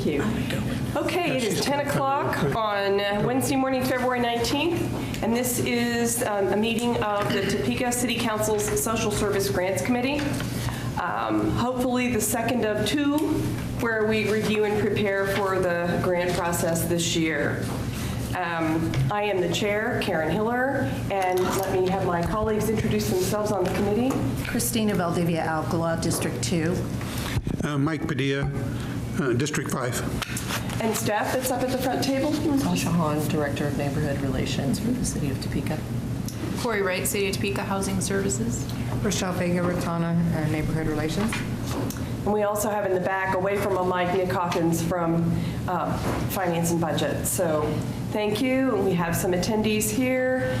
Thank you. Okay, it is 10 o'clock on Wednesday morning, February 19th, and this is a meeting of the Topeka City Council's Social Service Grants Committee. Hopefully the second of two where we review and prepare for the grant process this year. I am the chair, Karen Hiller, and let me have my colleagues introduce themselves on the committee. Christina, Valdivia-Alcala, District 2. Mike Padilla, District 5. And staff that's up at the front table. Sasha Haehn, Director of Neighborhood Relations for the City of Topeka. Corrie, Wright, City of Topeka Housing Services. Rochelle Vega-Ratana, Neighborhood Relations. And we also have in the back, away from a mic, Nick Hawkins from Finance and Budget. So thank you. And we have some attendees here.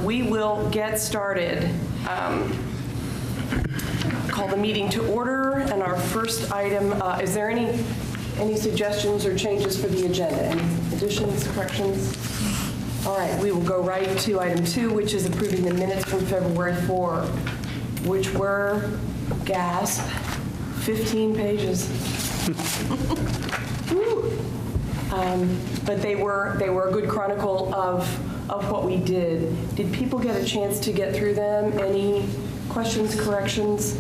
We will get started. Call the meeting to order. And our first item, is there any suggestions or changes for the agenda? Any additions, corrections? All right, we will go right to item 2, which is approving the minutes from February 4, which were, gasp, 15 pages. But they were a good chronicle of what we did. Did people get a chance to get through them? Any questions, corrections?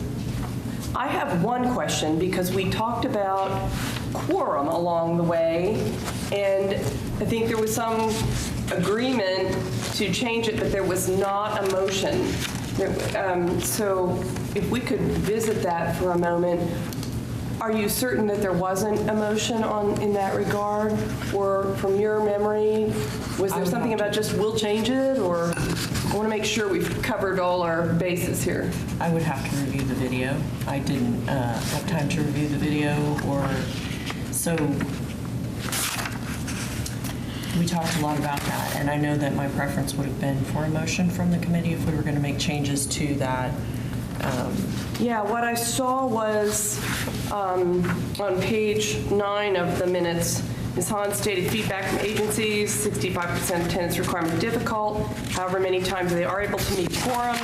I have one question because we talked about quorum along the way, and I think there was some agreement to change it, but there was not a motion. So if we could visit that for a moment. Are you certain that there wasn't a motion in that regard? Or from your memory, was there something about just we'll change it? Or I want to make sure we've covered all our bases here. I would have to review the video. I didn't have time to review the video, so we talked a lot about that, and I know that my preference would have been for a motion from the committee if we were going to make changes to that. Yeah, what I saw was on page 9 of the minutes, Ms. Haehn stated feedback from agencies, 65% attendance requirement difficult, however many times they are able to meet quorum.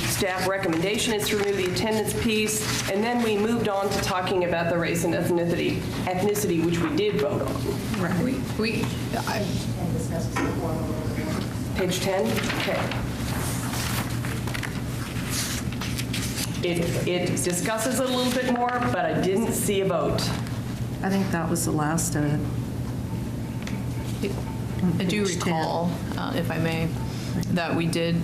Staff recommendation is to remove the attendance piece, and then we moved on to talking about the race and ethnicity, which we did vote on. Right. Page 10? Okay. It discusses it a little bit more, but I didn't see a vote. I think that was the last of it. I do recall, if I may, that we did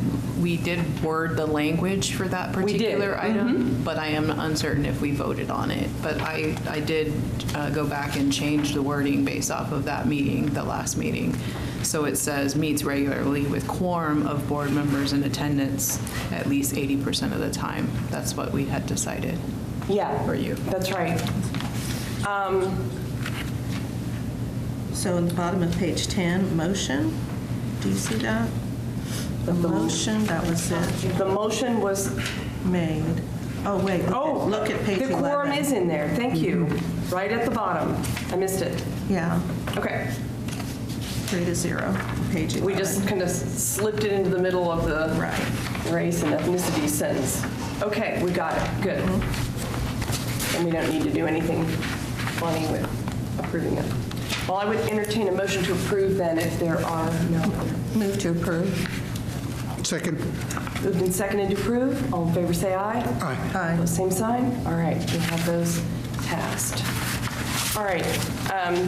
word the language for that particular item, but I am uncertain if we voted on it. But I did go back and change the wording based off of that meeting, the last meeting. So it says meets regularly with quorum of board members in attendance at least 80% of the time. That's what we had decided. Yeah, for you. That's right. So in the bottom of page 10, motion, do you see that? The motion, that was it. The motion was Made. Oh, wait, look at page 11. The quorum is in there, thank you. Right at the bottom. I missed it. Yeah, Okay. 3-0, page 11. We just kind of slipped it into the middle of the race and ethnicity sentence. Okay, we got it, good. And we don't need to do anything funny with approving it. Well, I would entertain a motion to approve then if there are no. Move to approve. Second. Moved and seconded to approve. All in favor say aye. Aye. Aye. Those same sign? All right, we have those passed. All right,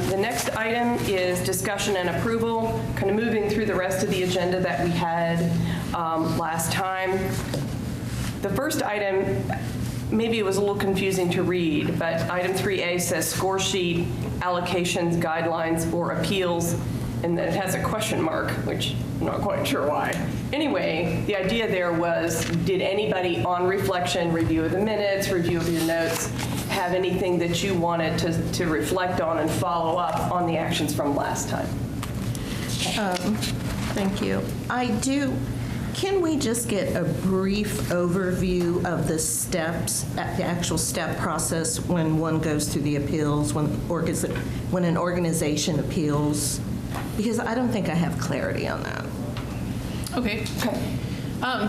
the next item is discussion and approval, kind of moving through the rest of the agenda that we had last time. The first item, maybe it was a little confusing to read, but item 3A says score sheet, allocations, guidelines, or appeals, and then it has a question mark, which I'm not quite sure why. Anyway, the idea there was, did anybody on reflection, review of the minutes, review of your notes, have anything that you wanted to reflect on and follow up on the actions from last time? Thank you. I do. Can we just get a brief overview of the steps, the actual step process when one goes through the appeals, when an organization appeals? Because I don't think I have clarity on that. Okay.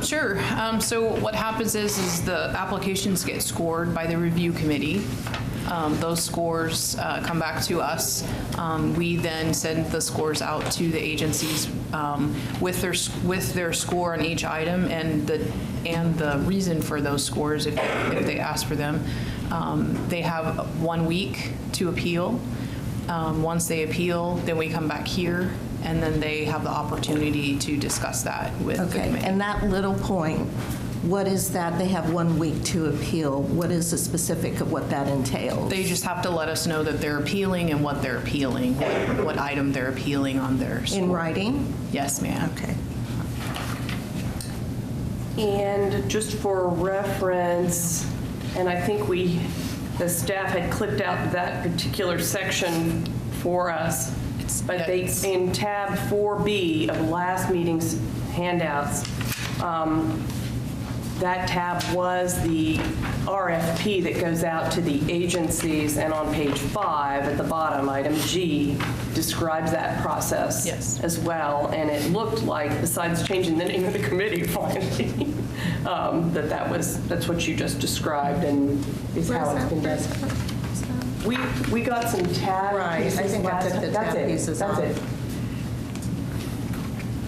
Sure. So what happens is the applications get scored by the review committee. Those scores come back to us. We then send the scores out to the agencies with their score on each item and the reason for those scores if they ask for them. They have 1 week to appeal. Once they appeal, then we come back here, and then they have the opportunity to discuss that with the Okay, committee. and that little point, what is that? They have 1 week to appeal. What is the specific of what that entails? They just have to let us know that they're appealing and what they're appealing, what item they're appealing on their score. In writing? Yes, ma'am. Okay. And just for reference, and I think the staff had clipped out that particular section for us, but in tab 4B of last meeting's handouts, that tab was the RFP that goes out to the agencies, and on page 5 at the bottom, item G, describes that process as well. And it looked like, besides changing the name of the committee finally, that's what you just described and is how it's been done. We got some tab Right, pieces I think I last took time. the That's tab it. pieces That's off. it.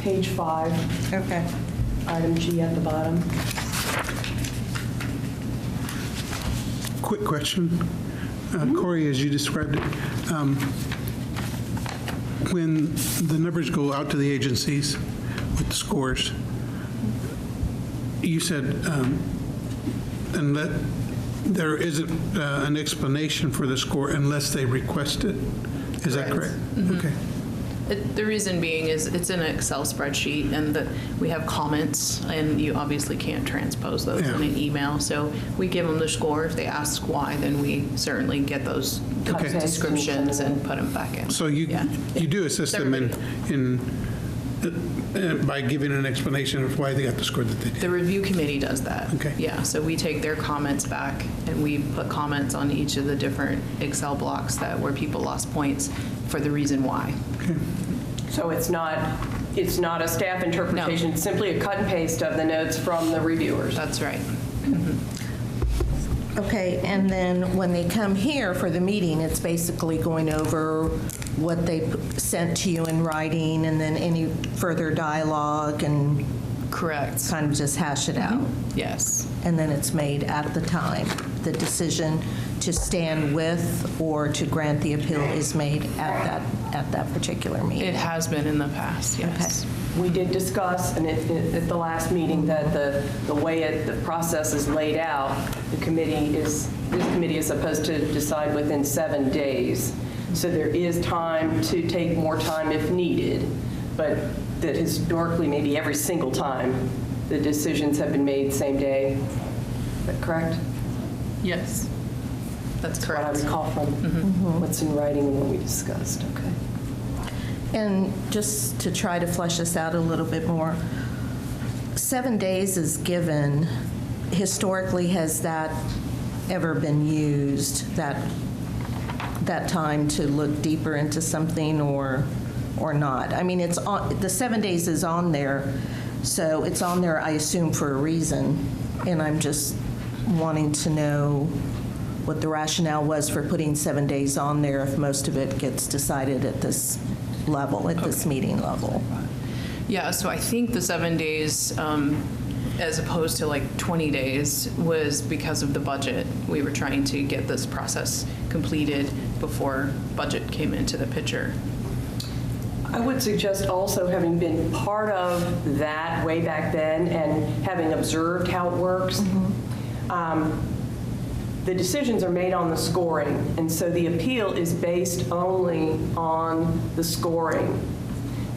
Page 5, Okay. item G at the bottom. Quick question. Corrie, as you described it, when the numbers go out to the agencies with the scores, you said, and that there isn't an explanation for the score unless they request it. Is that correct? Okay. The reason being is it's in an Excel spreadsheet, and we have comments, and you obviously can't transpose those in an email. So we give them the score. If they ask why, then we certainly get those Okay. descriptions and put them back in. So you do assist them by giving an explanation of why they got the score that they did? The review committee does that. Okay. Yeah, so we take their comments back, and we put comments on each of the different Excel blocks where people lost points for the reason why. Okay. So it's not a staff interpretation, it's simply a cut and paste of the notes from the reviewers. That's right. Okay, and then when they come here for the meeting, it's basically going over what they sent to you in writing and then any further dialogue and Correct. kind of just hash it out. Yes. And then it's made at the time. The decision to stand with or to grant the appeal is made at that particular meeting. It has been in the past, yes. We did discuss, and at the last meeting, that the way the process is laid out, this committee is supposed to decide within 7 days. So there is time to take more time if needed, but that historically, maybe every single time, the decisions have been made same day. Is that correct? Yes. That's What I correct. recall from what's in writing and what we discussed. Okay. And just to try to flesh this out a little bit more, 7 days is given. Historically, has that ever been used, that time to look deeper into something or not? I mean, it's on, the 7 days is on there, so it's on there, I assume, for a reason, and I'm just wanting to know what the rationale was for putting 7 days on there if most of it gets decided at this level, at this meeting level. Yeah, so I think the 7 days, as opposed to like 20 days, was because of the budget. We were trying to get this process completed before budget came into the picture. I would suggest also, having been part of that way back then and having observed how it works, the decisions are made on the scoring, and so the appeal is based only on the scoring.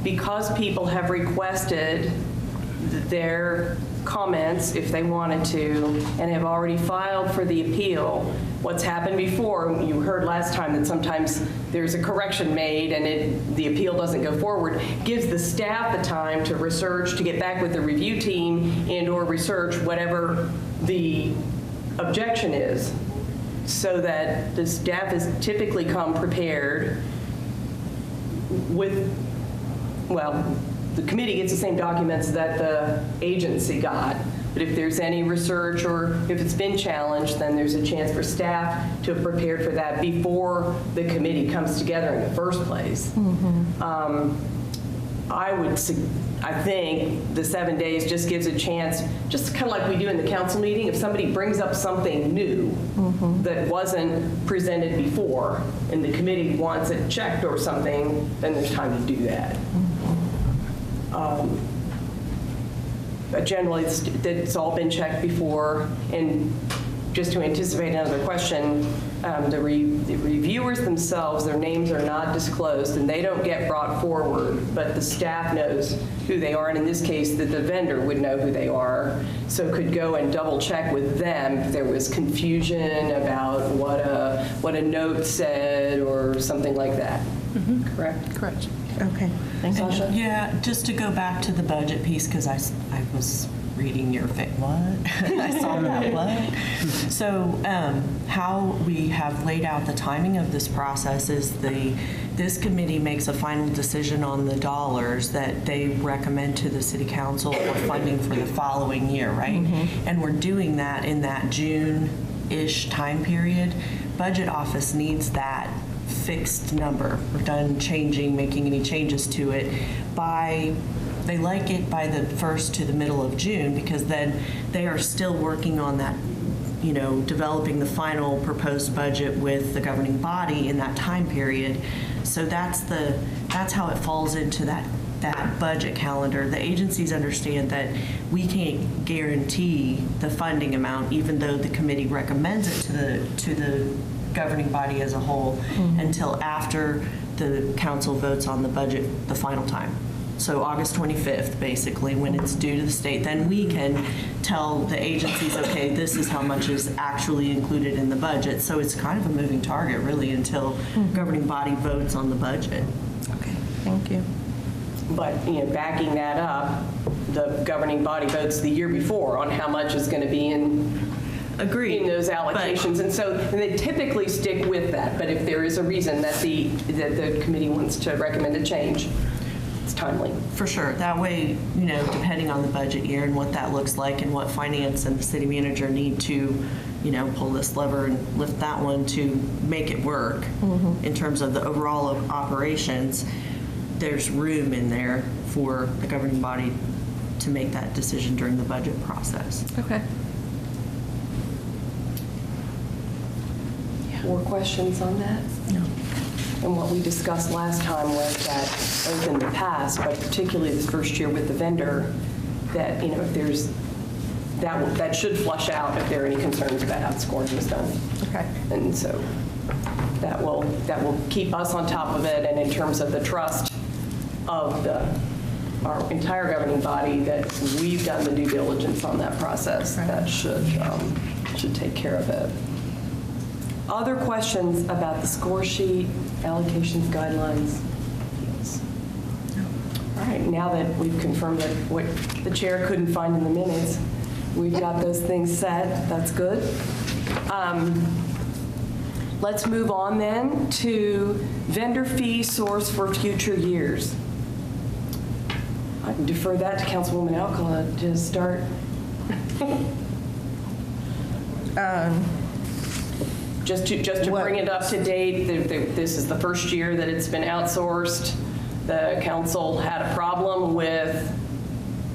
Because people have requested their comments, if they wanted to, and have already filed for the appeal, what's happened before, you heard last time that sometimes there's a correction made and the appeal doesn't go forward, gives the staff the time to research, to get back with the review team and/or research whatever the objection is, so that the staff has typically come prepared with, well, the committee gets the same documents that the agency got, But if there's any research or if it's been challenged, then there's a chance for staff to have prepared for that before the committee comes together in the first place. I think the 7 days just gives a chance, just kind of like we do in the council meeting, if somebody brings up something new that wasn't presented before and the committee wants it checked or something, then there's time to do that. But generally, it's all been checked before. And just to anticipate another question, the reviewers themselves, their names are not disclosed and they don't get brought forward, but the staff knows who they are. And in this case, the vendor would know who they are, so could go and double check with them if there was confusion about what a note said or something like that. Correct? Correct. Okay, thank you. Sasha? Yeah, just to go back to the budget piece, because I was reading your what? I saw that what? So how we have laid out the timing of this process is this committee makes a final decision on the dollars that they recommend to the city council for funding for the following year, right? And we're doing that in that June-ish time period. Budget office needs that fixed number. We're done making any changes to it they like it by the 1st to the middle of June, because then they are still working on that, developing the final proposed budget with the governing body in that time period. So that's how it falls into that budget calendar. The agencies understand that we can't guarantee the funding amount, even though the committee recommends it to the governing body as a whole, until after the council votes on the budget the final time. So August 25th, basically, when it's due to the state, then we can tell the agencies, okay, this is how much is actually included in the budget. So it's kind of a moving target, really, until governing body votes on the budget. Okay, thank you. But, backing that up, the governing body votes the year before on how much is going to be in those allocations. And they typically stick with that. But if there is a reason that the committee wants to recommend a change, it's timely. For sure. That way, depending on the budget year and what that looks like and what finance and the city manager need to, pull this lever and lift that one to make it work in terms of the overall operations, there's room in there for the governing body to make that decision during the budget process. Okay. More questions on that? No. And what we discussed last time was that, both in the past, but particularly this first year with the vendor, that, if there's, that should flush out if there are any concerns about how the scoring was done. Okay. And so that will keep us on top of it, and in terms of the trust of our entire governing body, that we've done the due diligence on that process, that should take care of it. Other questions about the score sheet, allocations, guidelines? Yes. All right, now that we've confirmed that what the chair couldn't find in the minutes, we've got those things set. That's good. Let's move on then to vendor fee source for future years. I can defer that to Councilwoman Alcala to start. Just to bring it up to date, this is the first year that it's been outsourced. The council had a problem with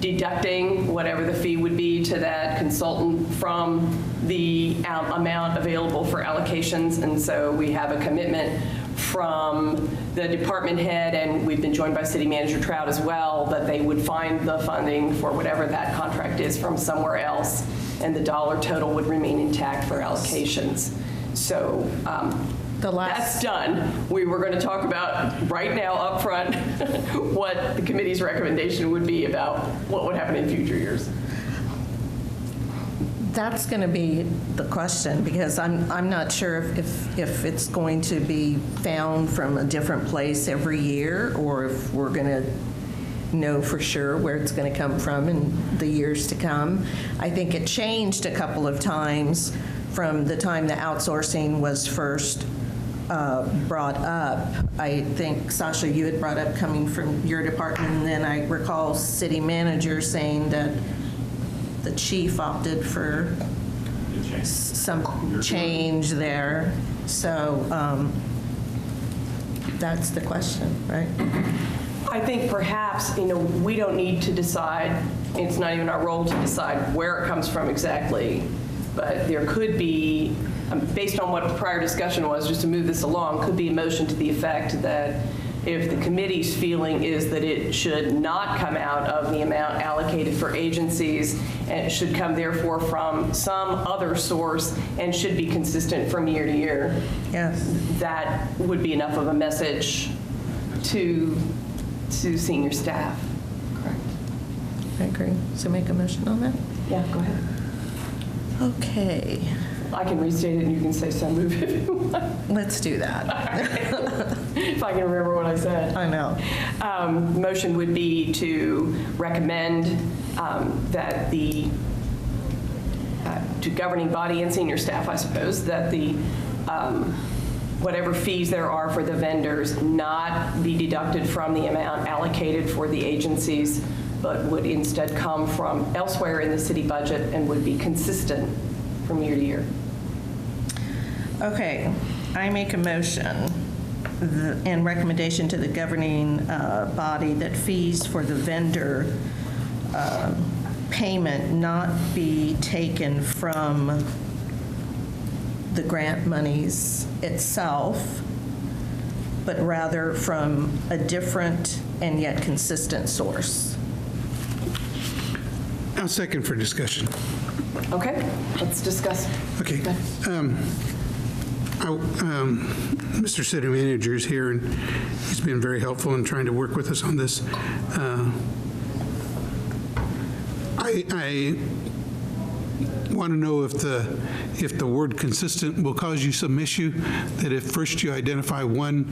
deducting whatever the fee would be to that consultant from the amount available for allocations. And so we have a commitment from the department head, and we've been joined by City Manager Trout as well, that they would find the funding for whatever that contract is from somewhere else, and the dollar total would remain intact for allocations. So that's done. We were going to talk about right now up front what the committee's recommendation would be about what would happen in future years. That's going to be the question, because I'm not sure if it's going to be found from a different place every year, or if we're going to know for sure where it's going to come from in the years to come. I think it changed a couple of times from the time the outsourcing was first brought up. I think, Sasha, you had brought up coming from your department, and then I recall city manager saying that the chief opted for some change there. So that's the question, right? I think perhaps, we don't need to decide, it's not even our role to decide where it comes from exactly, but there could be, based on what the prior discussion was, just to move this along, could be a motion to the effect that if the committee's feeling is that it should not come out of the amount allocated for agencies, and it should come therefore from some other source and should be consistent from year to year. Yes. That would be enough of a message to senior staff. Correct. I agree. So make a motion on that? Yeah, go ahead. Okay, I can restate it and you can say so move if you want. let's do that. If I can remember what I said. I know. Motion would be to recommend that to governing body and senior staff, I suppose, that the whatever fees there are for the vendors not be deducted from the amount allocated for the agencies, but would instead come from elsewhere in the city budget and would be consistent from year to year. Okay, I make a motion and recommendation to the governing body that fees for the vendor payment not be taken from the grant monies itself, but rather from a different and yet consistent source. I'll second for discussion. Okay, let's discuss. Okay. Mr. City Manager is here, and he's been very helpful in trying to work with us on this. I want to know if the word consistent will cause you some issue, that if first you identify one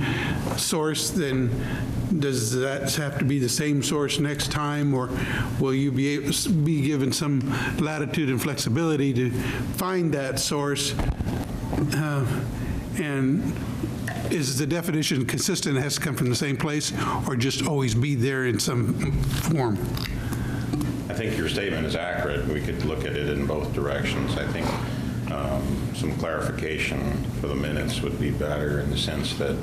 source, then does that have to be the same source next time, or will you be given some latitude and flexibility to find that source? And is the definition consistent, it has to come from the same place, or just always be there in some form? I think your statement is accurate. We could look at it in both directions. I think some clarification for the minutes would be better in the sense that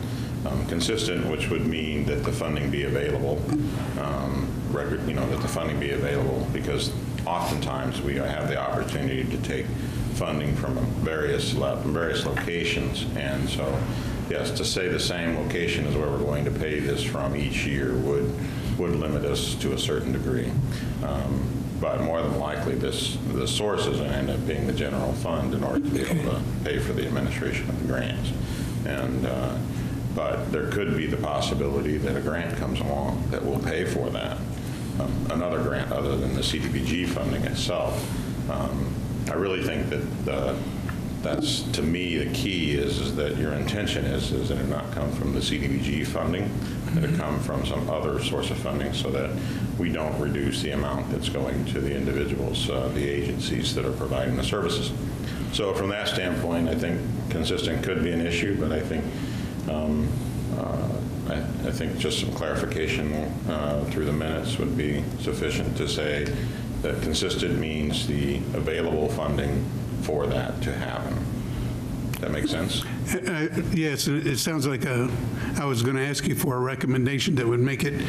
consistent, which would mean that the funding be available, that the funding be available, because oftentimes we have the opportunity to take funding from various locations, and so yes, to say the same location is where we're going to pay this from each year would limit us to a certain degree. But more than likely, the source is going to end up being the general fund in order to be able to pay for the administration of the grants. And but there could be the possibility that a grant comes along that will pay for that, another grant other than the CDBG funding itself. I really think that that's, to me, the key is that your intention is that it not come from the CDBG funding, that it come from some other source of funding, so that we don't reduce the amount that's going to the individuals, the agencies that are providing the services. So from that standpoint, I think consistent could be an issue, but I think I think just some clarification through the minutes would be sufficient to say that consistent means the available funding for that to happen. That makes sense? Yes, it sounds like I was going to ask you for a recommendation that would make it,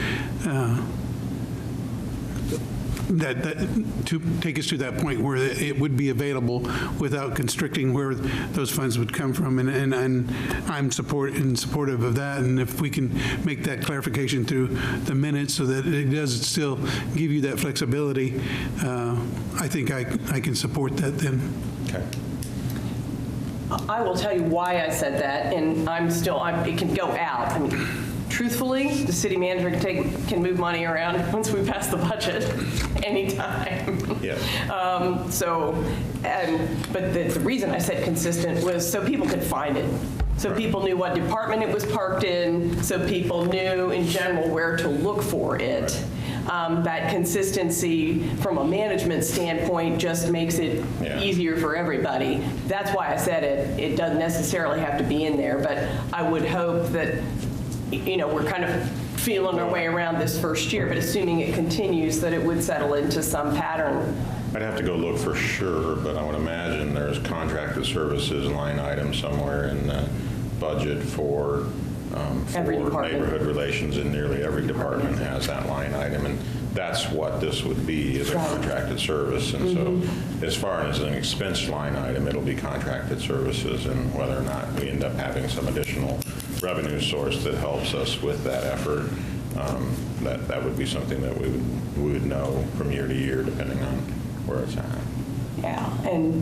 to take us to that point where it would be available without constricting where those funds would come from, and I'm supportive of that. And if we can make that clarification through the minutes so that it does still give you that flexibility, I think I can support that then. Okay. I will tell you why I said that, and it can go out. I mean, truthfully, the city manager can move money around once we pass the budget anytime. Yes. But the reason I said consistent was so people could find it. So people knew what department it was parked in, so people knew in general where to look for it. That consistency from a management standpoint just makes it easier for everybody. That's why I said it. It doesn't necessarily have to be in there, but I would hope that, we're kind of feeling our way around this first year, but assuming it continues, that it would settle into some pattern I'd have to go look for sure, but I would imagine there's contracted services line item somewhere in the budget for Every department. neighborhood relations, and nearly every department has that line item, and that's what this would be, is a contracted service. And so as far as an expense line item, it'll be contracted services, and whether or not we end up having some additional revenue source that helps us with that effort, that would be something that we would know from year to year, depending on where it's at. Yeah, and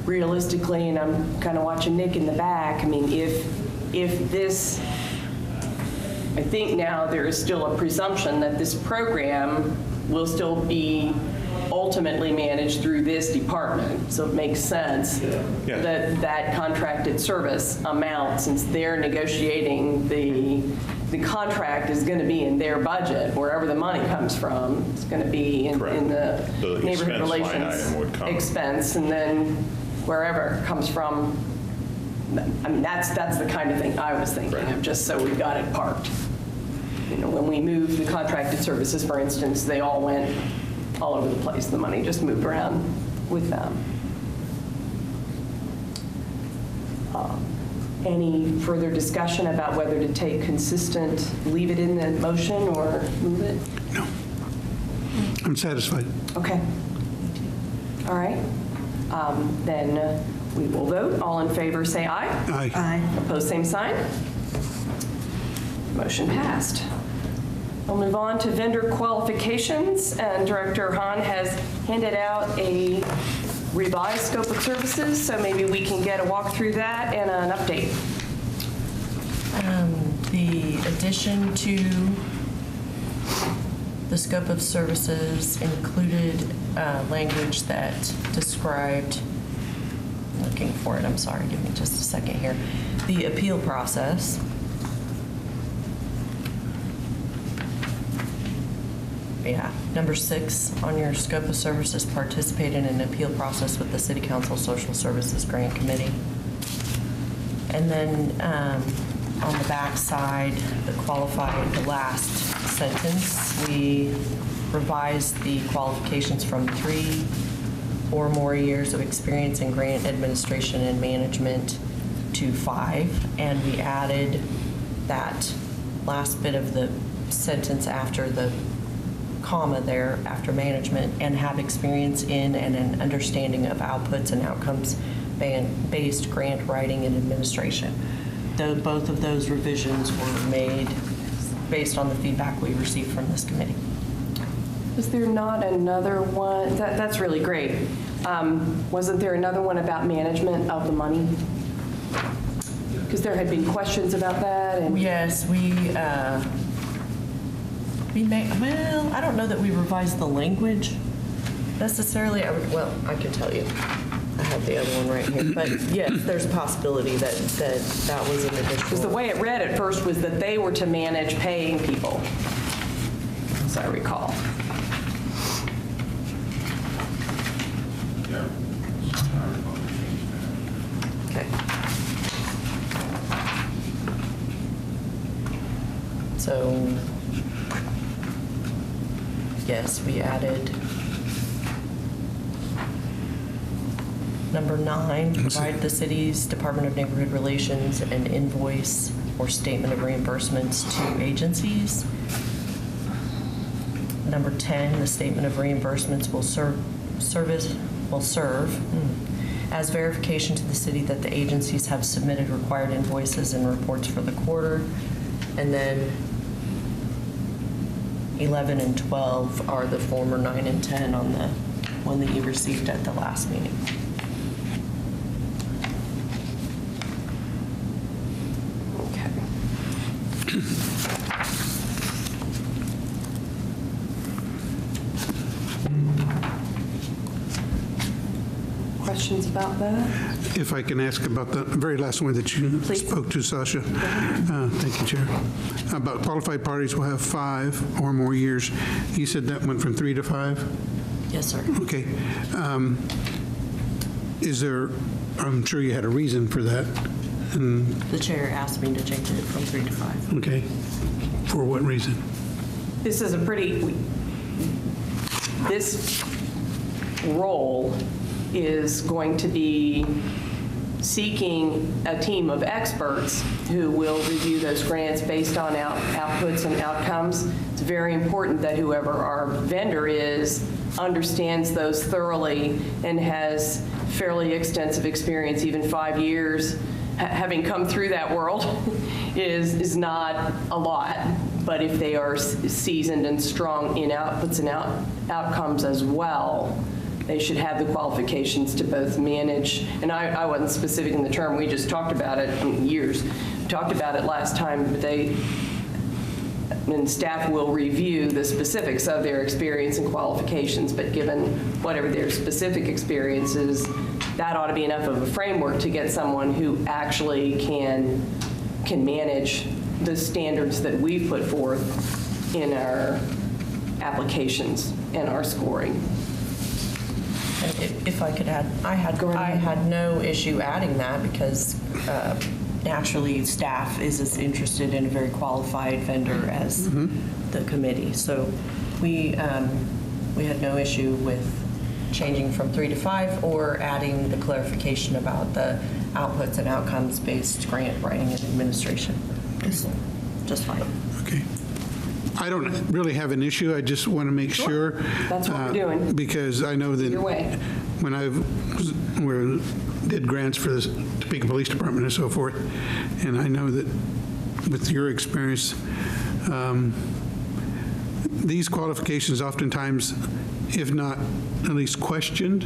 realistically, and I'm kind of watching Nick in the back, I mean, if this, I think now there is still a presumption that this program will still be ultimately managed through this department. So it makes sense that that contracted service amount, since they're negotiating the contract, is going to be in their budget, wherever the money comes from. It's going to be in the The neighborhood expense line relations item would come. expense, and then wherever it comes from. I mean, that's the kind of thing I was thinking of, just so we got it parked. You know, when we moved the contracted services, for instance, they all went all over the place. The money just moved around with them. Any further discussion about whether to take consistent, leave it in the motion or move it? No. I'm satisfied. Okay. All right. Then we will vote. All in favor, say aye. Aye. Aye. Opposed, same sign. Motion passed. We'll move on to vendor qualifications, and Director Haehn has handed out a revised scope of services, so maybe we can get a walk through that and an update. The addition to the scope of services included language that described, I'm looking for it, I'm sorry, give me just a second here, the appeal process. Yeah, number 6 on your scope of services, participate in an appeal process with the City Council Social Services Grant Committee. And then on the back side, the last sentence, we revised the qualifications from 3 or more years of experience in grant administration and management to 5, and we added that last bit of the sentence after the comma there, after management, and have experience in and an understanding of outputs and outcomes-based grant writing and administration. Though both of those revisions were made based on the feedback we received from this committee. Was there not another one? That's really great. Wasn't there another one about management of the money? Because there had been questions about that. And Yes, we may, well, I don't know that we revised the language necessarily. I can tell you. I have the other one right here. But yes, there's a possibility that was an additional. Because the way it read at first was that they were to manage paying people, as I recall. Okay. So, yes, we added number 9, provide the city's Department of Neighborhood Relations an invoice or statement of reimbursements to agencies. Number 10, the statement of reimbursements will serve as verification to the city that the agencies have submitted required invoices and reports for the quarter. And then 11 and 12 are the former 9 and 10 on the one that you received at the last meeting. Questions about that? If I can ask about the very last one that you Please. spoke to, Sasha. Thank you, Chair. About qualified parties will have 5 or more years. You said that went from 3 to 5? Yes, sir. Okay. Is there, I'm sure you had a reason for that. And, The chair asked me to change it from 3 to 5. okay, for what reason? This is a pretty, this role is going to be seeking a team of experts who will review those grants based on outputs and outcomes. It's very important that whoever our vendor is understands those thoroughly and has fairly extensive experience. Even 5 years, having come through that world, is not a lot. But if they are seasoned and strong in outputs and outcomes as well, they should have the qualifications to both manage, and I wasn't specific in the term, we just talked about it in years, talked about it last time, but and staff will review the specifics of their experience and qualifications, but given whatever their specific experience is, that ought to be enough of a framework to get someone who actually can manage the standards that we've put forth in our applications and our scoring. If I could add, I had no issue adding that because naturally staff is as interested in a very qualified vendor as the committee. So we had no issue with changing from 3 to 5 or adding the clarification about the outputs and outcomes based grant writing and administration. Just fine. Okay. I don't really have an issue. I just want to make sure. That's what we're doing. Because I know that Your way. when I did grants for the Topeka Police Department and so forth, and I know that with your experience, these qualifications oftentimes, if not at least questioned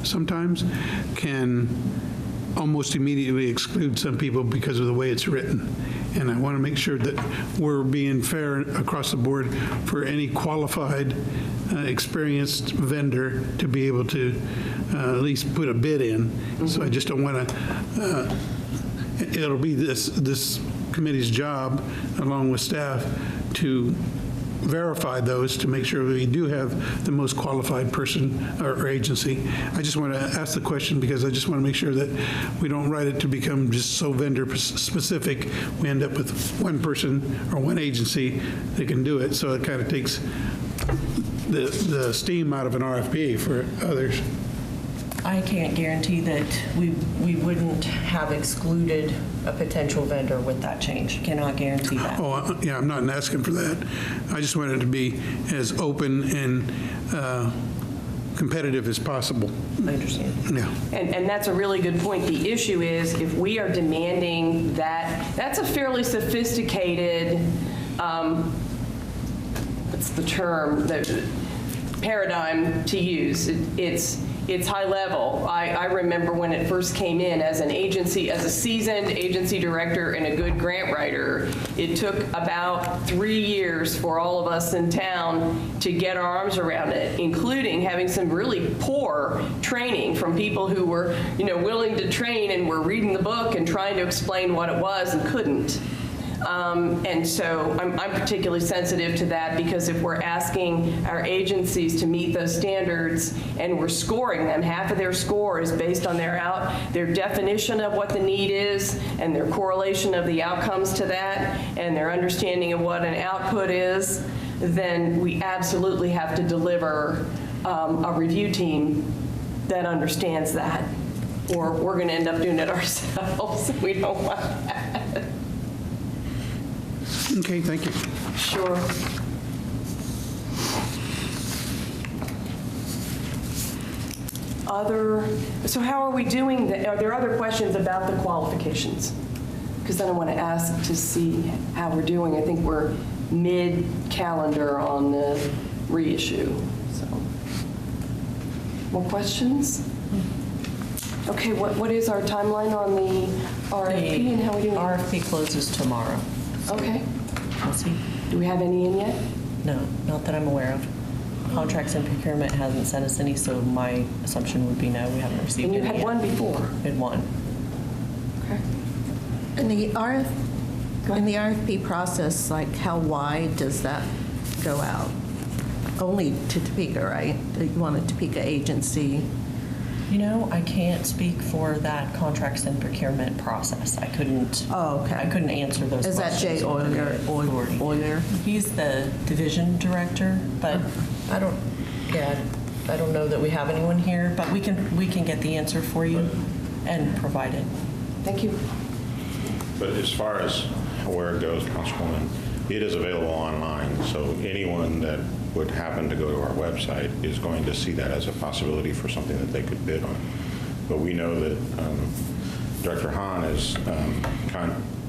sometimes, can almost immediately exclude some people because of the way it's written. And I want to make sure that we're being fair across the board for any qualified, experienced vendor to be able to at least put a bid in. So I just don't want to, it'll be this committee's job, along with staff, to verify those to make sure we do have the most qualified person or agency. I just want to ask the question because I just want to make sure that we don't write it to become just so vendor specific. We end up with one person or one agency that can do it, so it kind of takes the steam out of an RFP for others. I can't guarantee that we wouldn't have excluded a potential vendor with that change. Cannot guarantee that. Oh, yeah, I'm not asking for that. I just want it to be as open and competitive as possible. I understand. Yeah. And that's a really good point. The issue is if we are demanding that, that's a fairly sophisticated, what's the term, the paradigm to use. It's high level. I remember when it first came in as an agency, as a seasoned agency director and a good grant writer, it took about 3 years for all of us in town to get our arms around it, including having some really poor training from people who were, willing to train and were reading the book and trying to explain what it was and couldn't. And so I'm particularly sensitive to that because if we're asking our agencies to meet those standards and we're scoring them, half of their score is based on their definition of what the need is and their correlation of the outcomes to that and their understanding of what an output is, then we absolutely have to deliver a review team that understands that, or we're going to end up doing it ourselves. We don't want that. Okay, thank you. Sure. So how are we doing? Are there other questions about the qualifications? Because then I want to ask to see how we're doing. I think we're mid-calendar on the reissue. So, more questions? Okay, what is our timeline on the RFP and how are we doing? RFP closes tomorrow. Okay. Let's see. Do we have any in yet? No, not that I'm aware of. Contracts and procurement hasn't sent us any, so my assumption would be no, we haven't received And any you had yet. one before. We had one. Okay. In the RFP process, like how wide does that go out? Only to Topeka, right? You want a Topeka agency? I can't speak for that contracts and procurement process. I couldn't. Oh, okay. I couldn't answer those Is that questions. Jay Euler? He's the division director, but I don't. Yeah, I don't know that we have anyone here, but we can get the answer for you and provide it. Thank you. But as far as where it goes, Councilwoman, it is available online, so anyone that would happen to go to our website is going to see that as a possibility for something that they could bid on. But we know that Director Haehn has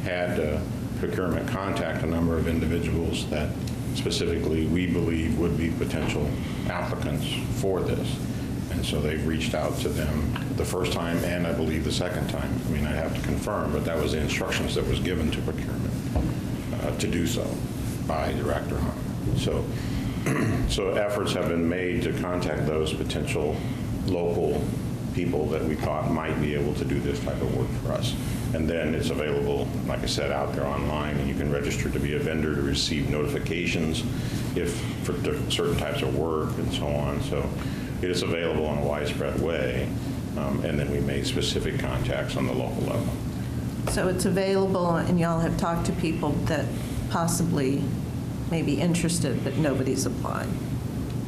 had procurement contact a number of individuals that specifically we believe would be potential applicants for this. And so they've reached out to them the first time and I believe the second time. I mean, I'd have to confirm, but that was the instructions that was given to procurement to do so by Director Haehn. So efforts have been made to contact those potential local people that we thought might be able to do this type of work for us. And then it's available, like I said, out there online, and you can register to be a vendor to receive notifications if for certain types of work and so on. So it is available in a widespread way, and then we made specific contacts on the local level. So it's available, and y'all have talked to people that possibly may be interested, but nobody's applied.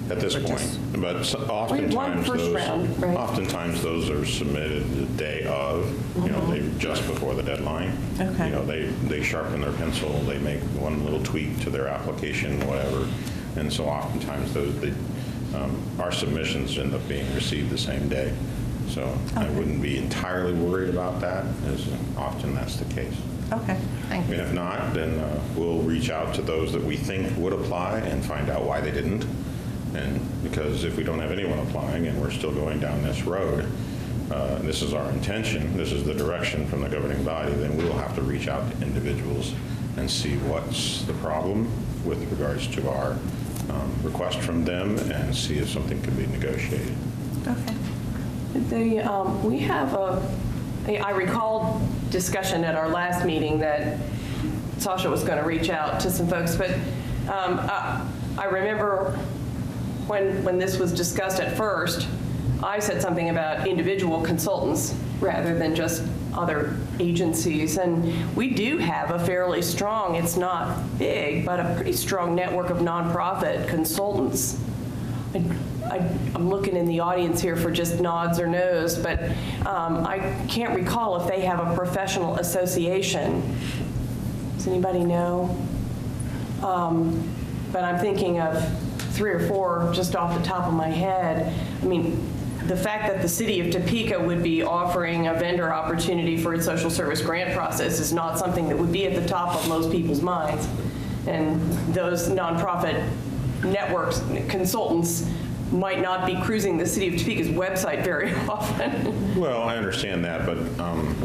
At this Or point, just- but One first round, right? oftentimes those are submitted the day of, you know, they just before the deadline. Okay. You know, they sharpen their pencil, they make one little tweak to their application, whatever, and so oftentimes our submissions end up being received the same day. So I wouldn't be entirely worried about that, as often that's the case. Okay, thank And you. if not, then we'll reach out to those that we think would apply and find out why they didn't. And because if we don't have anyone applying and we're still going down this road, and this is our intention, this is the direction from the governing body, then we'll have to reach out to individuals and see what's the problem with regards to our request from them and see if something can be negotiated. Okay. We have I recall discussion at our last meeting that Sasha was going to reach out to some folks, but I remember when this was discussed at first, I said something about individual consultants rather than just other agencies. And we do have a fairly strong, it's not big, but a pretty strong network of nonprofit consultants. I'm looking in the audience here for just nods or no's, but I can't recall if they have a professional association. Does anybody know? But I'm thinking of 3 or 4 just off the top of my head. I mean, the fact that the city of Topeka would be offering a vendor opportunity for its social service grant process is not something that would be at the top of most people's minds. And those nonprofit networks, consultants, might not be cruising the city of Topeka's website very often. Well, I understand that, but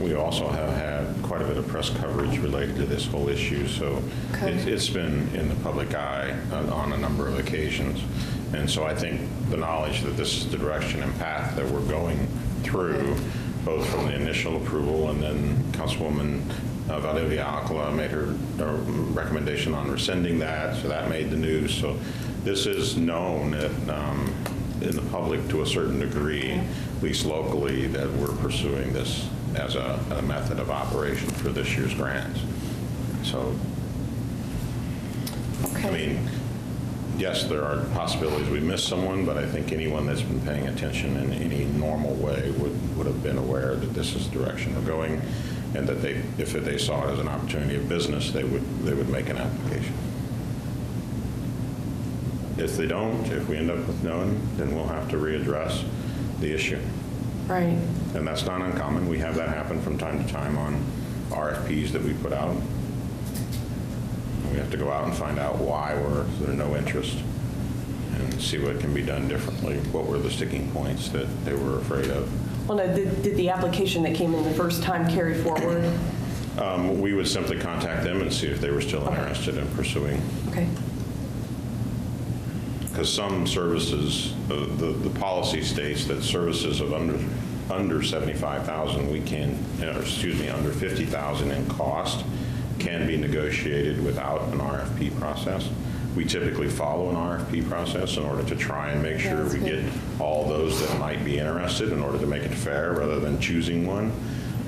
we also have had quite a bit of press coverage related to this whole issue, so it's been in the public eye on a number of occasions. And so I think the knowledge that this is the direction and path that we're going through, both from the initial approval and then Councilwoman Valdivia-Alcala made her recommendation on rescinding that, so that made the news. So this is known in the public to a certain degree, at least locally, that we're pursuing this as a method of operation for this year's grants. So, I mean, yes, there are possibilities we miss someone, but I think anyone that's been paying attention in any normal way would have been aware that this is the direction we're going, and that if they saw it as an opportunity of business, they would make an application. If they don't, if we end up with none, then we'll have to readdress the issue. Right. And that's not uncommon. We have that happen from time to time on RFPs that we put out. We have to go out and find out why there's no interest and see what can be done differently. What were the sticking points that they were afraid of? Well, no, did the application that came in the first time carry forward? We would simply contact them and see if they were still interested in pursuing. Okay. Because some services, the policy states that services of under 75,000, we can, under 50,000 in cost, can be negotiated without an RFP process. We typically follow an RFP process in order to try and make sure we get all those that might be interested in order to make it fair rather than choosing one.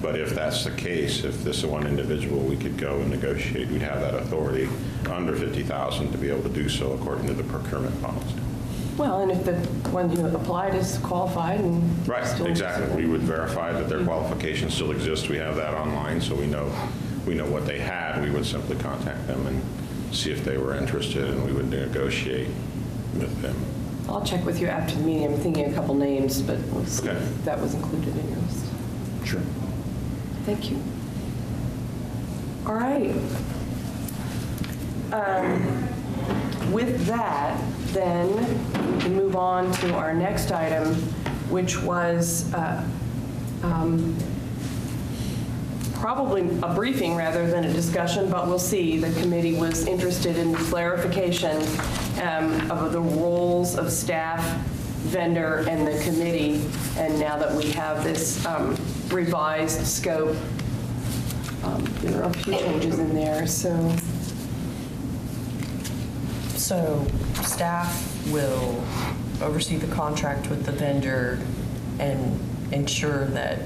But if that's the case, if this is one individual, we could go and negotiate. We'd have that authority under 50,000 to be able to do so according to the procurement policy. Well, and if the one who applied is qualified and Right, still- exactly. We would verify that their qualifications still exist. We have that online, so we know what they had. We would simply contact them and see if they were interested, and we would negotiate with them. I'll check with you after the meeting. I'm thinking a couple names, but we'll see Okay. if that was included in your list. Sure. Thank you. All right. With that, then, we can move on to our next item, which was probably a briefing rather than a discussion, but we'll see. The committee was interested in clarification of the roles of staff, vendor, and the committee. And now that we have this revised scope, there are a few changes in there, so. So staff will oversee the contract with the vendor and ensure that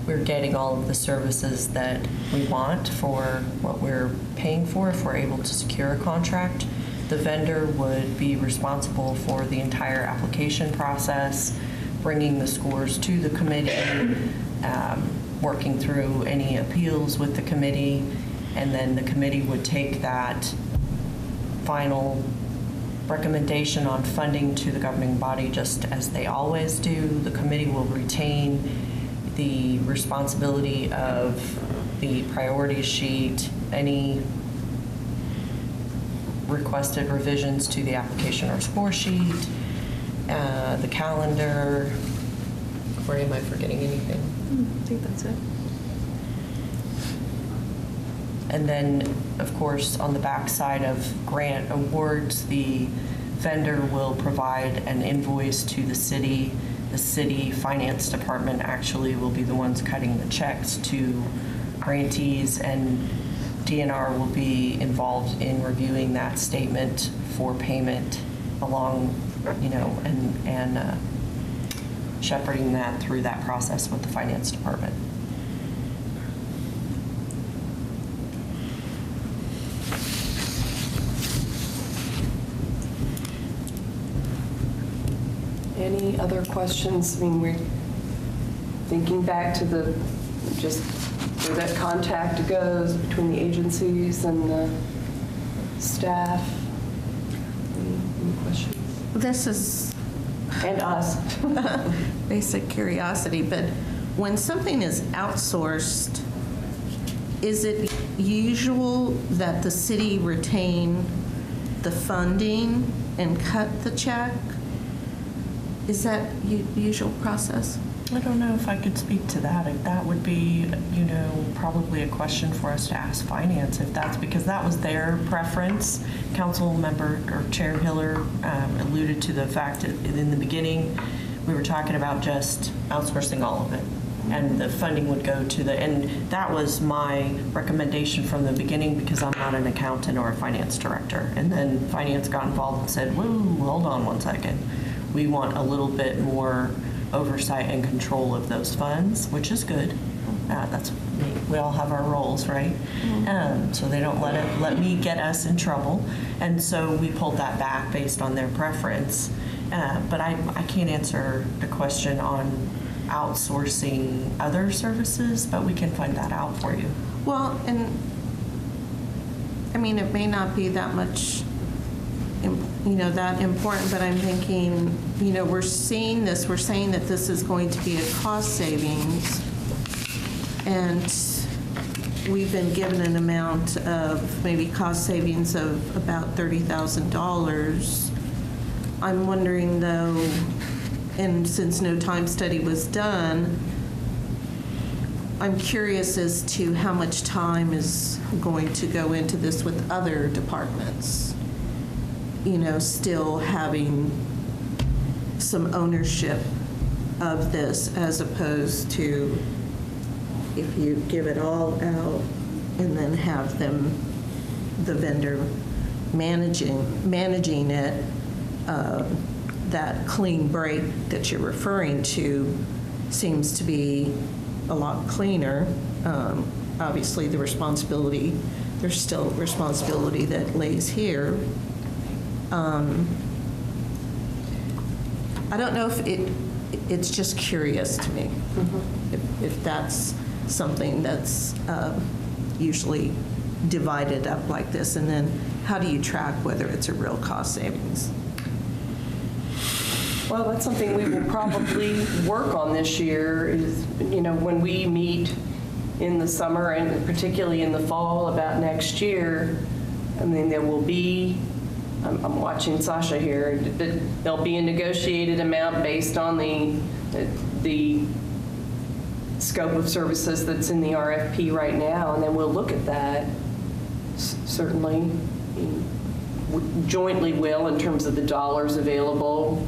we're getting all of the services that we want for what we're paying for if we're able to secure a contract. The vendor would be responsible for the entire application process, bringing the scores to the committee, working through any appeals with the committee, and then the committee would take that final recommendation on funding to the governing body just as they always do. The committee will retain the responsibility of the priority sheet, any requested revisions to the application or score sheet, the calendar. Corrie, am I forgetting anything? I think that's it. And then, of course, on the back side of grant awards, the vendor will provide an invoice to the city. The city finance department actually will be the ones cutting the checks to grantees, and DNR will be involved in reviewing that statement for payment along, and shepherding that through that process with the finance department. Any other questions? I mean, we're thinking back to just where that contact goes between the agencies and the staff. Any questions? This is And us. basic curiosity, but when something is outsourced, is it usual that the city retain the funding and cut the check? Is that usual process? I don't know if I could speak to that. That would be, probably a question for us to ask finance, if that's because that was their preference. Council member or Chair Hiller alluded to the fact that in the beginning, we were talking about just outsourcing all of it. And the funding would go to and that was my recommendation from the beginning because I'm not an accountant or a finance director. And then finance got involved and said, whoa, hold on one second. We want a little bit more oversight and control of those funds, which is good. That's me. We all have our roles, right? So they don't let me get us in trouble. And so we pulled that back based on their preference. But I can't answer the question on outsourcing other services, but we can find that out for you. Well, and I mean, it may not be that much, that important, but I'm thinking, we're seeing this, we're saying that this is going to be a cost savings, and we've been given an amount of maybe cost savings of about $30,000. I'm wondering though, and since no time study was done, I'm curious as to how much time is going to go into this with other departments, still having some ownership of this, as opposed to if you give it all out and then have the vendor managing it. That clean break that you're referring to seems to be a lot cleaner. Obviously, there's still responsibility that lays here. I don't know if it's just curious to me, if that's something that's usually divided up like this, and then how do you track whether it's a real cost savings? Well, that's something we will probably work on this year is, when we meet in the summer and particularly in the fall about next year, I mean, there will be, I'm watching Sasha here, there'll be a negotiated amount based on the scope of services that's in the RFP right now, and then we'll look at that, certainly. Jointly will in terms of the dollars available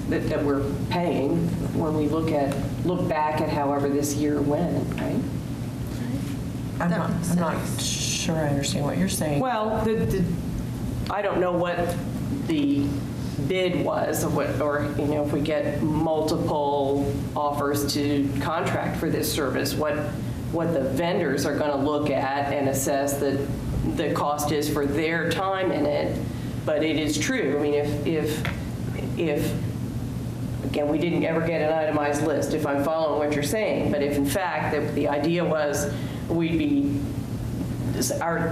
that we're paying when we look back at however this year went, right? I'm not sure I understand what you're saying. Well, I don't know what the bid was, or if we get multiple offers to contract for this service, what the vendors are going to look at and assess that the cost is for their time in it. But it is true. I mean, if again, we didn't ever get an itemized list, if I'm following what you're saying, but if in fact the idea was the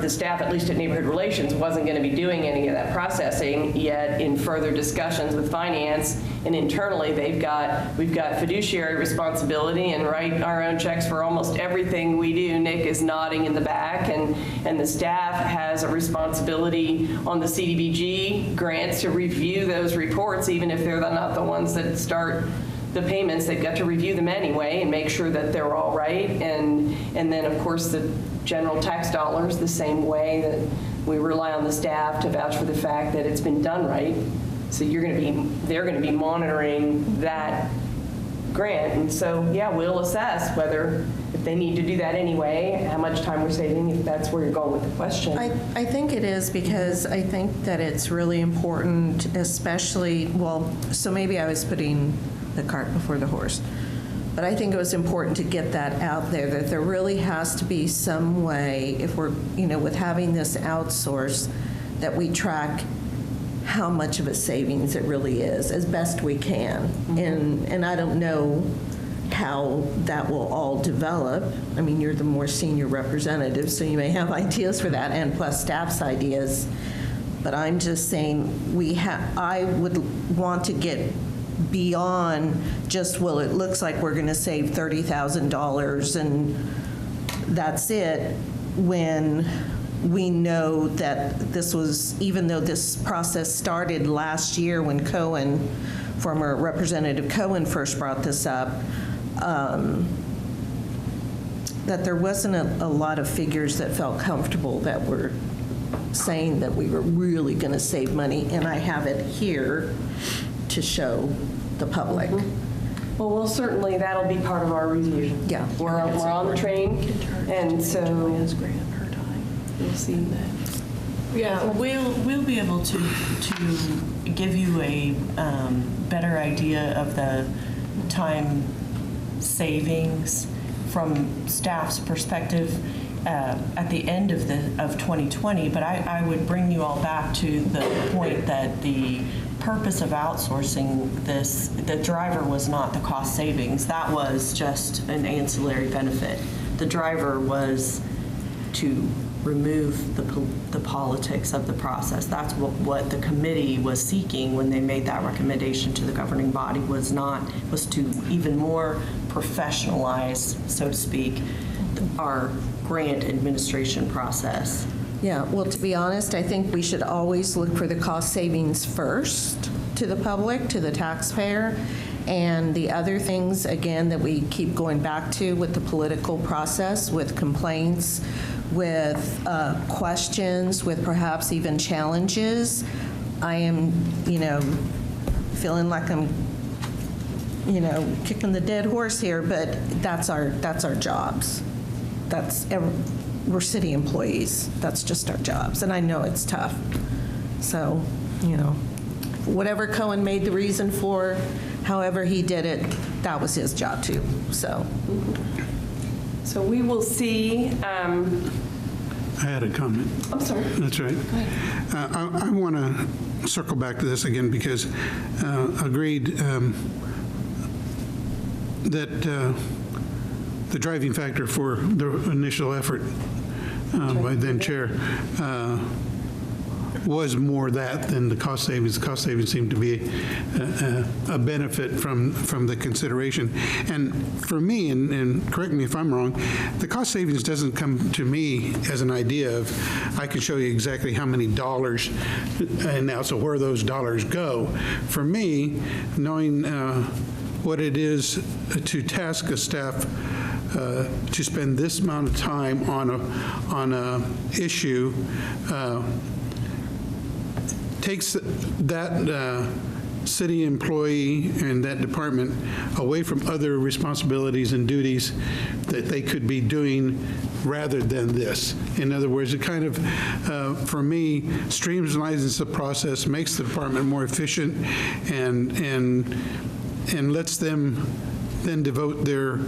staff, at least at Neighborhood Relations, wasn't going to be doing any of that processing, yet in further discussions with finance and internally, we've got fiduciary responsibility and write our own checks for almost everything we do. Nick is nodding in the back, and the staff has a responsibility on the CDBG grants to review those reports, even if they're not the ones that start the payments. They've got to review them anyway and make sure that they're all right. And then, of course, the general tax dollars, the same way that we rely on the staff to vouch for the fact that it's been done right. So they're going to be monitoring that grant. And so, yeah, we'll assess whether, if they need to do that anyway, how much time we're saving, if that's where you're going with the question. I think it is, because I think that it's really important, especially, so maybe I was putting the cart before the horse. But I think it was important to get that out there, that there really has to be some way, if we're, with having this outsource, that we track how much of a savings it really is, as best we can. And I don't know how that will all develop. I mean, you're the more senior representative, so you may have ideas for that, and plus staff's ideas. But I'm just saying, I would want to get beyond just, well, it looks like we're going to save $30,000 and that's it, when we know that this was, even though this process started last year when former Representative Cohen first brought this up, that there wasn't a lot of figures that felt comfortable that were saying that we were really going to save money, and I have it here to show the public. Well, certainly that'll be part of our review. Yeah. We're on the train, and so we'll see that. Yeah, we'll be able to give you a better idea of the time savings from staff's perspective at the end of 2020. But I would bring you all back to the point that the purpose of outsourcing this, the driver was not the cost savings. That was just an ancillary benefit. The driver was to remove the politics of the process. That's what the committee was seeking when they made that recommendation to the governing body, was to even more professionalize, so to speak, our grant administration process. Yeah, well, to be honest, I think we should always look for the cost savings first to the public, to the taxpayer. And the other things, again, that we keep going back to with the political process, with complaints, with questions, with perhaps even challenges. I am, feeling like I'm, kicking the dead horse here, but that's our jobs. We're city employees. That's just our jobs. And I know it's tough. So, whatever Cohen made the reason for, however he did it, that was his job too. So we will see I had a comment. I'm sorry. That's right. I want to circle back to this again because agreed that the driving factor for the initial effort by then Chair was more that than the cost savings. The cost savings seemed to be a benefit from the consideration. And for me, and correct me if I'm wrong, the cost savings doesn't come to me as an idea of, I can show you exactly how many dollars, and now so where those dollars go. For me, knowing what it is to task a staff to spend this amount of time on a issue takes that city employee and that department away from other responsibilities and duties that they could be doing rather than this. In other words, it kind of, for me, streamlines the process, makes the department more efficient, and lets them then devote their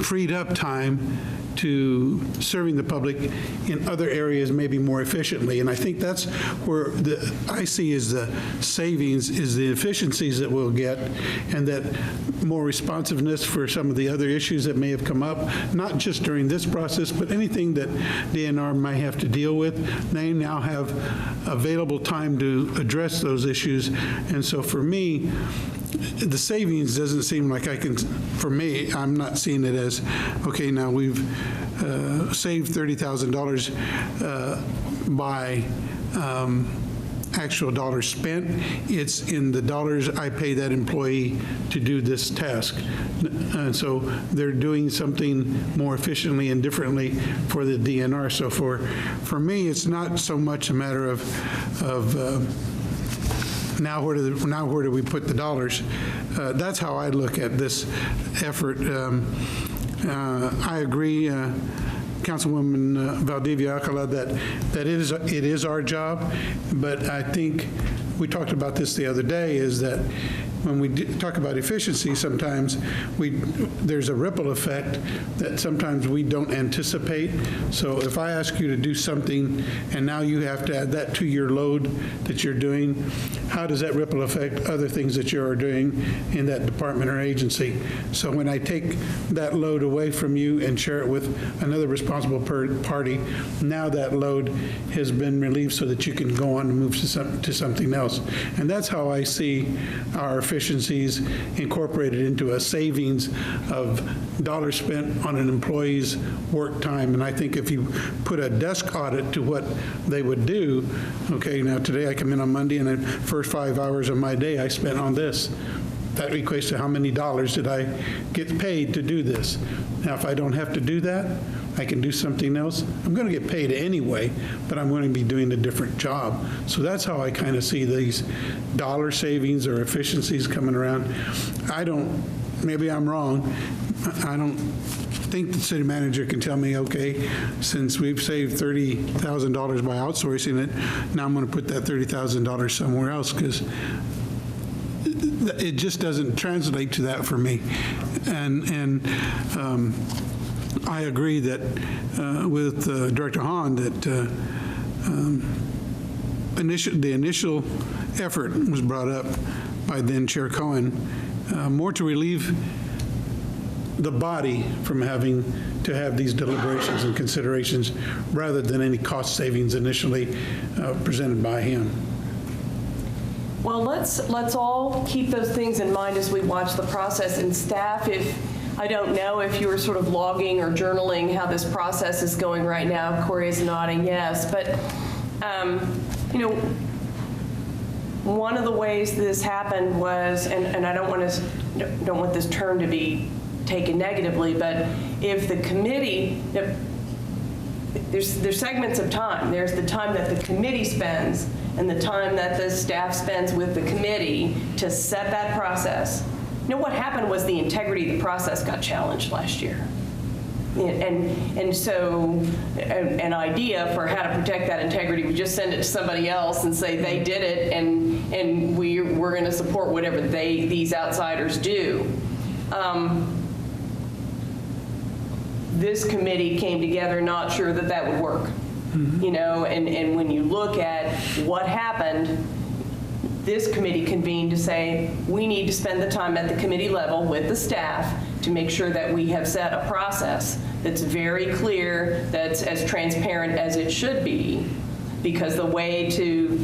freed up time to serving the public in other areas maybe more efficiently. And I think that's where I see is the savings, is the efficiencies that we'll get, and that more responsiveness for some of the other issues that may have come up, not just during this process, but anything that DNR might have to deal with. They now have available time to address those issues. And so for me, the savings doesn't seem like I can, for me, I'm not seeing it as, okay, now we've saved $30,000 by actual dollars spent. It's in the dollars I pay that employee to do this task. And so they're doing something more efficiently and differently for the DNR. So for me, it's not so much a matter of now where do we put the dollars? That's how I look at this effort. I agree, Councilwoman Valdivia-Alcala, that it is our job, but I think we talked about this the other day, is that when we talk about efficiency, sometimes there's a ripple effect that sometimes we don't anticipate. So if I ask you to do something and now you have to add that to your load that you're doing, how does that ripple affect other things that you are doing in that department or agency? So when I take that load away from you and share it with another responsible party, now that load has been relieved so that you can go on and move to something else. And that's how I see our efficiencies incorporated into a savings of dollars spent on an employee's work time. And I think if you put a desk audit to what they would do, okay, now today I come in on Monday and the first 5 hours of my day I spent on this. That equates to how many dollars did I get paid to do this. Now, if I don't have to do that, I can do something else. I'm going to get paid anyway, but I'm going to be doing a different job. So that's how I kind of see these dollar savings or efficiencies coming around. Maybe I'm wrong. I don't think the city manager can tell me, okay, since we've saved $30,000 by outsourcing it, now I'm going to put that $30,000 somewhere else, because it just doesn't translate to that for me. And I agree that with Director Haehn that the initial effort was brought up by then Chair Cohen, more to relieve the body from having to have these deliberations and considerations rather than any cost savings initially presented by him. Well, let's all keep those things in mind as we watch the process. And staff, I don't know if you were sort of logging or journaling how this process is going right now. Corrie is nodding yes, but one of the ways this happened was, and I don't want this term to be taken negatively, but if the committee, there's segments of time. There's the time that the committee spends and the time that the staff spends with the committee to set that process. What happened was the integrity of the process got challenged last year. And so an idea for how to protect that integrity, we just send it to somebody else and say they did it, and we're going to support whatever these outsiders do. this committee came together not sure that that would work. You know, and when you look at what happened, this committee convened to say, we need to spend the time at the committee level with the staff to make sure that we have set a process that's very clear, that's as transparent as it should be, because the way to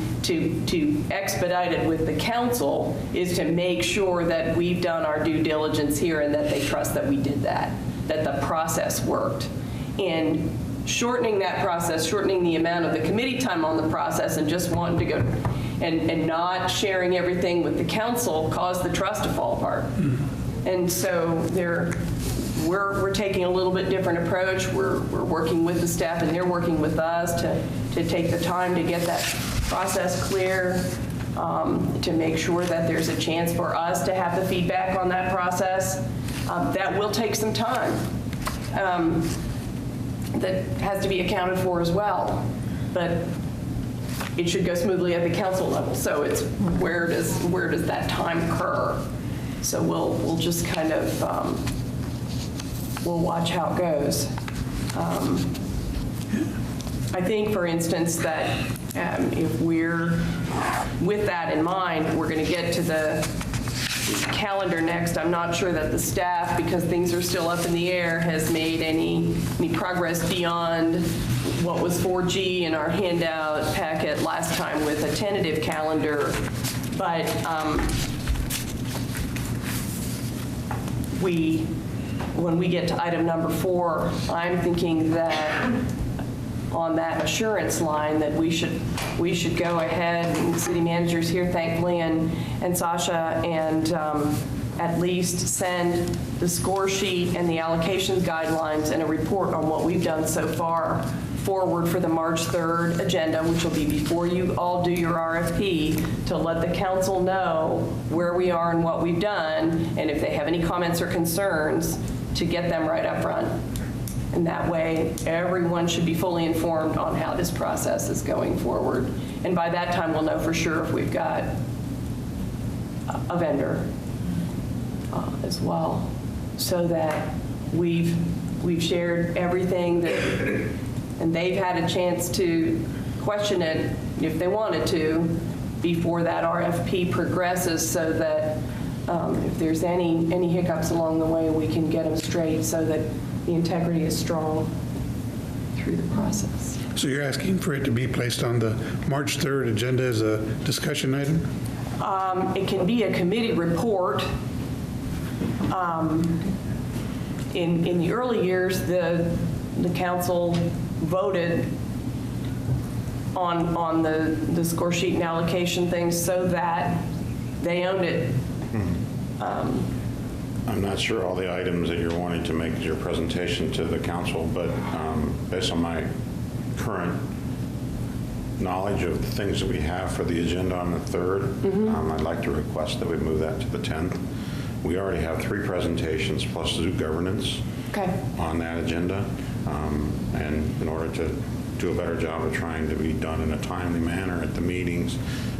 expedite it with the council is to make sure that we've done our due diligence here and that they trust that we did that the process worked. And shortening that process, shortening the amount of the committee time on the process and just wanting to go and not sharing everything with the council caused the trust to fall apart. And so we're taking a little bit different approach. We're working with the staff and they're working with us to take the time to get that process clear, to make sure that there's a chance for us to have the feedback on that process. That will take some time. That has to be accounted for as well. But it should go smoothly at the council level. So it's where does that time occur? So we'll just kind of we'll watch how it goes. I think, for instance, that if we're with that in mind, we're going to get to the calendar next. I'm not sure that the staff, because things are still up in the air, has made any progress beyond what was 4G in our handout packet last time with a tentative calendar. But when we get to item number 4, I'm thinking that on that assurance line that we should go ahead, and the city manager's here thankfully, and Sasha, and at least send the score sheet and the allocations guidelines and a report on what we've done so far forward for the March 3rd agenda, which will be before you all do your RFP, to let the council know where we are and what we've done, and if they have any comments or concerns, to get them right up front. And that way, everyone should be fully informed on how this process is going forward. And by that time, we'll know for sure if we've got a vendor as well, so that we've shared everything that, and they've had a chance to question it if they wanted to before that RFP progresses, so that if there's any hiccups along the way, we can get them straight so that the integrity is strong through the process. So you're asking for it to be placed on the March 3rd agenda as a discussion item? It can be a committee report. In the early years, the council voted on the score sheet and allocation things so that they owned it. I'm not sure all the items that you're wanting to make your presentation to the council, but based on my current knowledge of the things that we have for the agenda on the 3rd, I'd like to request that we move that to the 10th. We already have 3 presentations plus zoo governance on that agenda, and in order to do a better job of trying to be done in a timely manner at the meetings,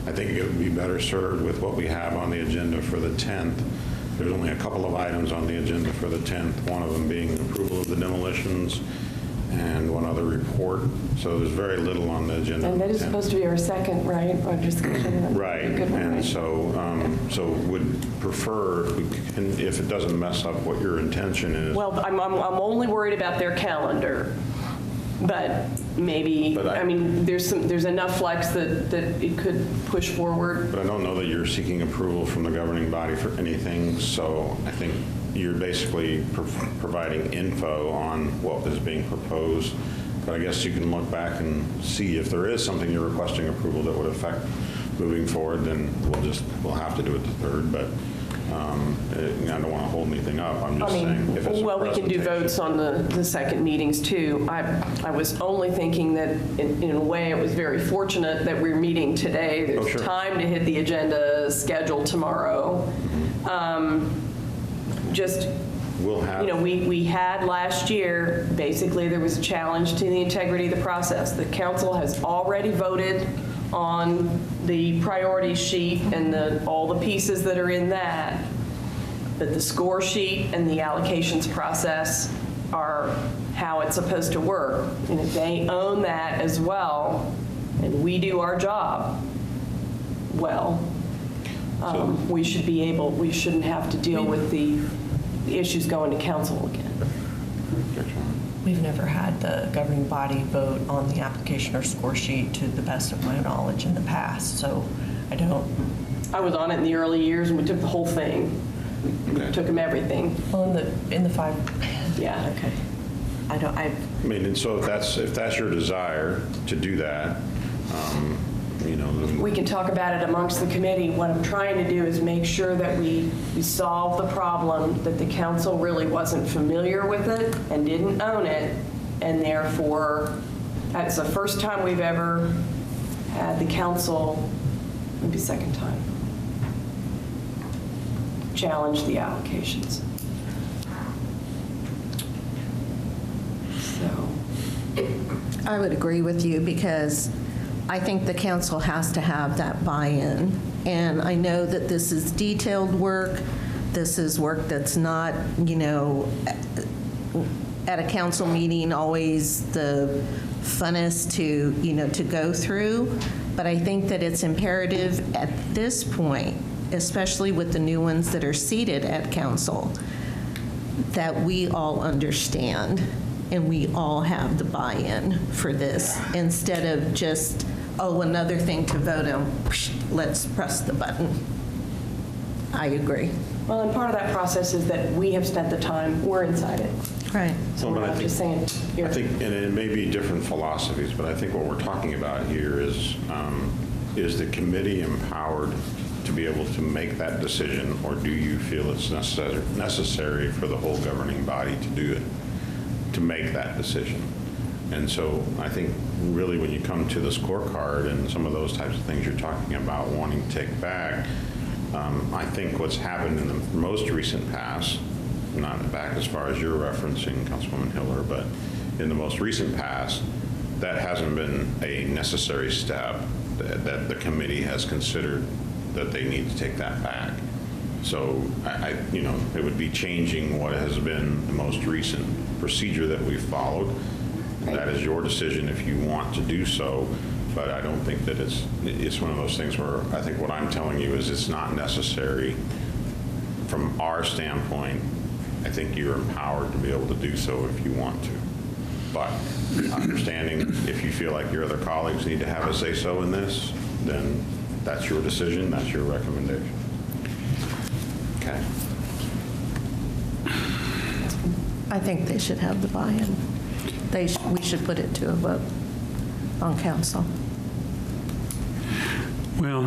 I think it would be better served with what we have on the agenda for the 10th. There's only a couple of items on the agenda for the 10th, one of them being approval of the demolitions and one other report. So there's very little on the agenda. And that is supposed to be our second, right? Or discussion. Right, and so would prefer, if it doesn't mess up what your intention is. Well, I'm only worried about their calendar. But maybe, I mean, there's enough flex that it could push forward. But I don't know that you're seeking approval from the governing body for anything, so I think you're basically providing info on what is being proposed. But I guess you can look back and see if there is something you're requesting approval that would affect moving forward, then we'll have to do it the 3rd, but I don't want to hold anything up. I'm just saying if it's well, we can do votes on the second meetings too. I was only thinking that in a way it was very fortunate that we're meeting today. There's time to hit the agenda scheduled tomorrow. We'll have, we had last year, basically there was a challenge to the integrity of the process. The council has already voted on the priority sheet and all the pieces that are in that, but the score sheet and the allocations process are how it's supposed to work. And if they own that as well, and we do our job well, we shouldn't have to deal with the issues going to council again. We've never had the governing body vote on the application or score sheet to the best of my knowledge in the past, so I was on it in the early years, and we took the whole thing. Okay. Took them everything. Well, in the 5. Yeah. Okay. I mean, and so if that's your desire to do that, then We can talk about it amongst the committee. What I'm trying to do is make sure that we solve the problem, that the council really wasn't familiar with it and didn't own it, and therefore, that's the first time we've ever had the council, maybe second time, challenge the allocations. So, I would agree with you because I think the council has to have that buy-in. And I know that this is detailed work. This is work that's not, at a council meeting, always the funnest to go through. But I think that it's imperative at this point, especially with the new ones that are seated at council, that we all understand and we all have the buy-in for this instead of just, another thing to vote on, let's press the button. I agree. well, and part of that process is that we have spent the time, we're inside it. Right. So Well, we're but I not think- just saying, here. I think, and it may be different philosophies, but I think what we're talking about here is the committee empowered to be able to make that decision, or do you feel it's necessary for the whole governing body to do it, to make that decision? And so I think really when you come to the scorecard and some of those types of things you're talking about wanting to take back, I think what's happened in the most recent past, not back as far as you're referencing, Councilwoman Hiller, but in the most recent past, that hasn't been a necessary step that the committee has considered that they need to take that back. So it would be changing what has been the most recent procedure that we've followed. That is your decision if you want to do so, but I don't think that it's one of those things where I think what I'm telling you is it's not necessary from our standpoint. I think you're empowered to be able to do so if you want to. But understanding if you feel like your other colleagues need to have a say-so in this, then that's your decision, that's your recommendation. Okay. I think they should have the buy-in. We should put it to a vote on council. Well,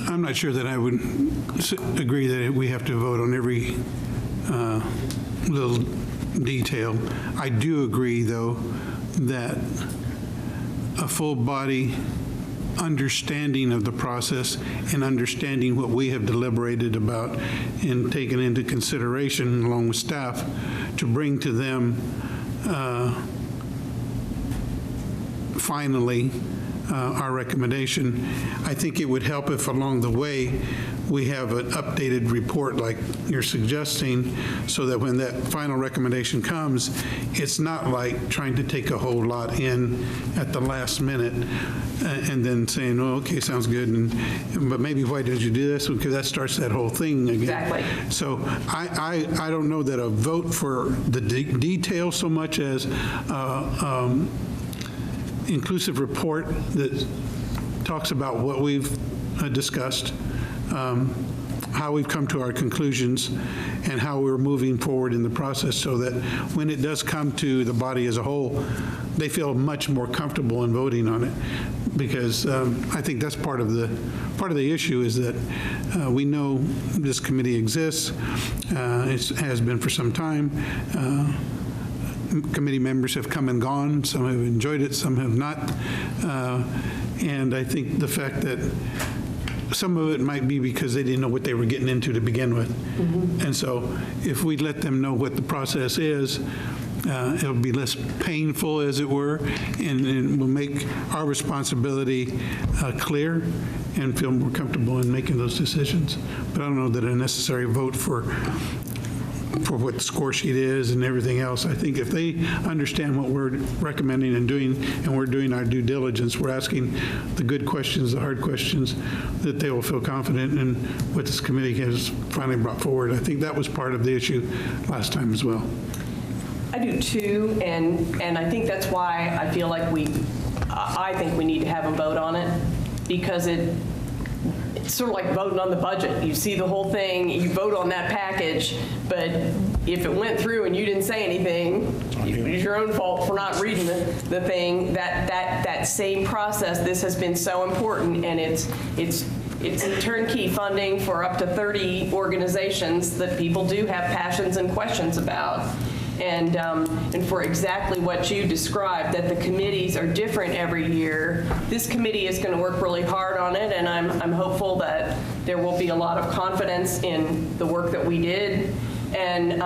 I'm not sure that I would agree that we have to vote on every little detail. I do agree, though, that a full body understanding of the process and understanding what we have deliberated about and taken into consideration along with staff to bring to them finally our recommendation. I think it would help if along the way we have an updated report like you're suggesting, so that when that final recommendation comes, it's not like trying to take a whole lot in at the last minute and then saying, oh, okay, sounds good, but maybe why did you do this? Because that starts that whole thing again. Exactly. So I don't know that a vote for the detail so much as inclusive report that talks about what we've discussed, how we've come to our conclusions, and how we're moving forward in the process, so that when it does come to the body as a whole, they feel much more comfortable in voting on it. Because I think that's part of the issue is that we know this committee exists. It has been for some time. Committee members have come and gone. Some have enjoyed it, some have not. And I think the fact that some of it might be because they didn't know what they were getting into to begin with. Mm-hmm. And so if we let them know what the process is, it'll be less painful, as it were, and will make our responsibility clear and feel more comfortable in making those decisions. But I don't know that a necessary vote for for what the score sheet is and everything else. I think if they understand what we're recommending and doing, and we're doing our due diligence, we're asking the good questions, the hard questions, that they will feel confident in what this committee has finally brought forward. I think that was part of the issue last time as well. I do too, and I think that's why I feel like I think we need to have a vote on it, because it's sort of like voting on the budget. You see the whole thing, you vote on that package, but if it went through and you didn't say anything, it's your own fault for not reading the thing. That same process, this has been so important, and it's turnkey funding for up to 30 organizations that people do have passions and questions about. And for exactly what you described, that the committees are different every year. This committee is going to work really hard on it, and I'm hopeful that there will be a lot of confidence in the work that we did, and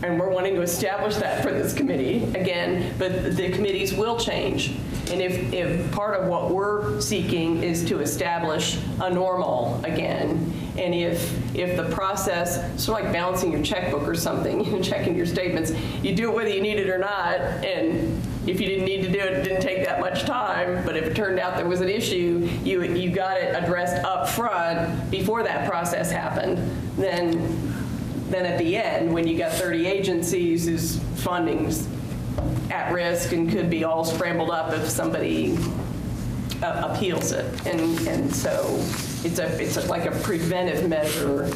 we're wanting to establish that for this committee again. But the committees will change, and if part of what we're seeking is to establish a normal again. And if the process, sort of like balancing your checkbook or something, checking your statements, you do it whether you need it or not, and if you didn't need to do it, it didn't take that much time, but if it turned out there was an issue, you got it addressed up front before that process happened, then at the end, when you got 30 agencies whose funding's at risk and could be all scrambled up if somebody appeals it, and so it's like a preventive measure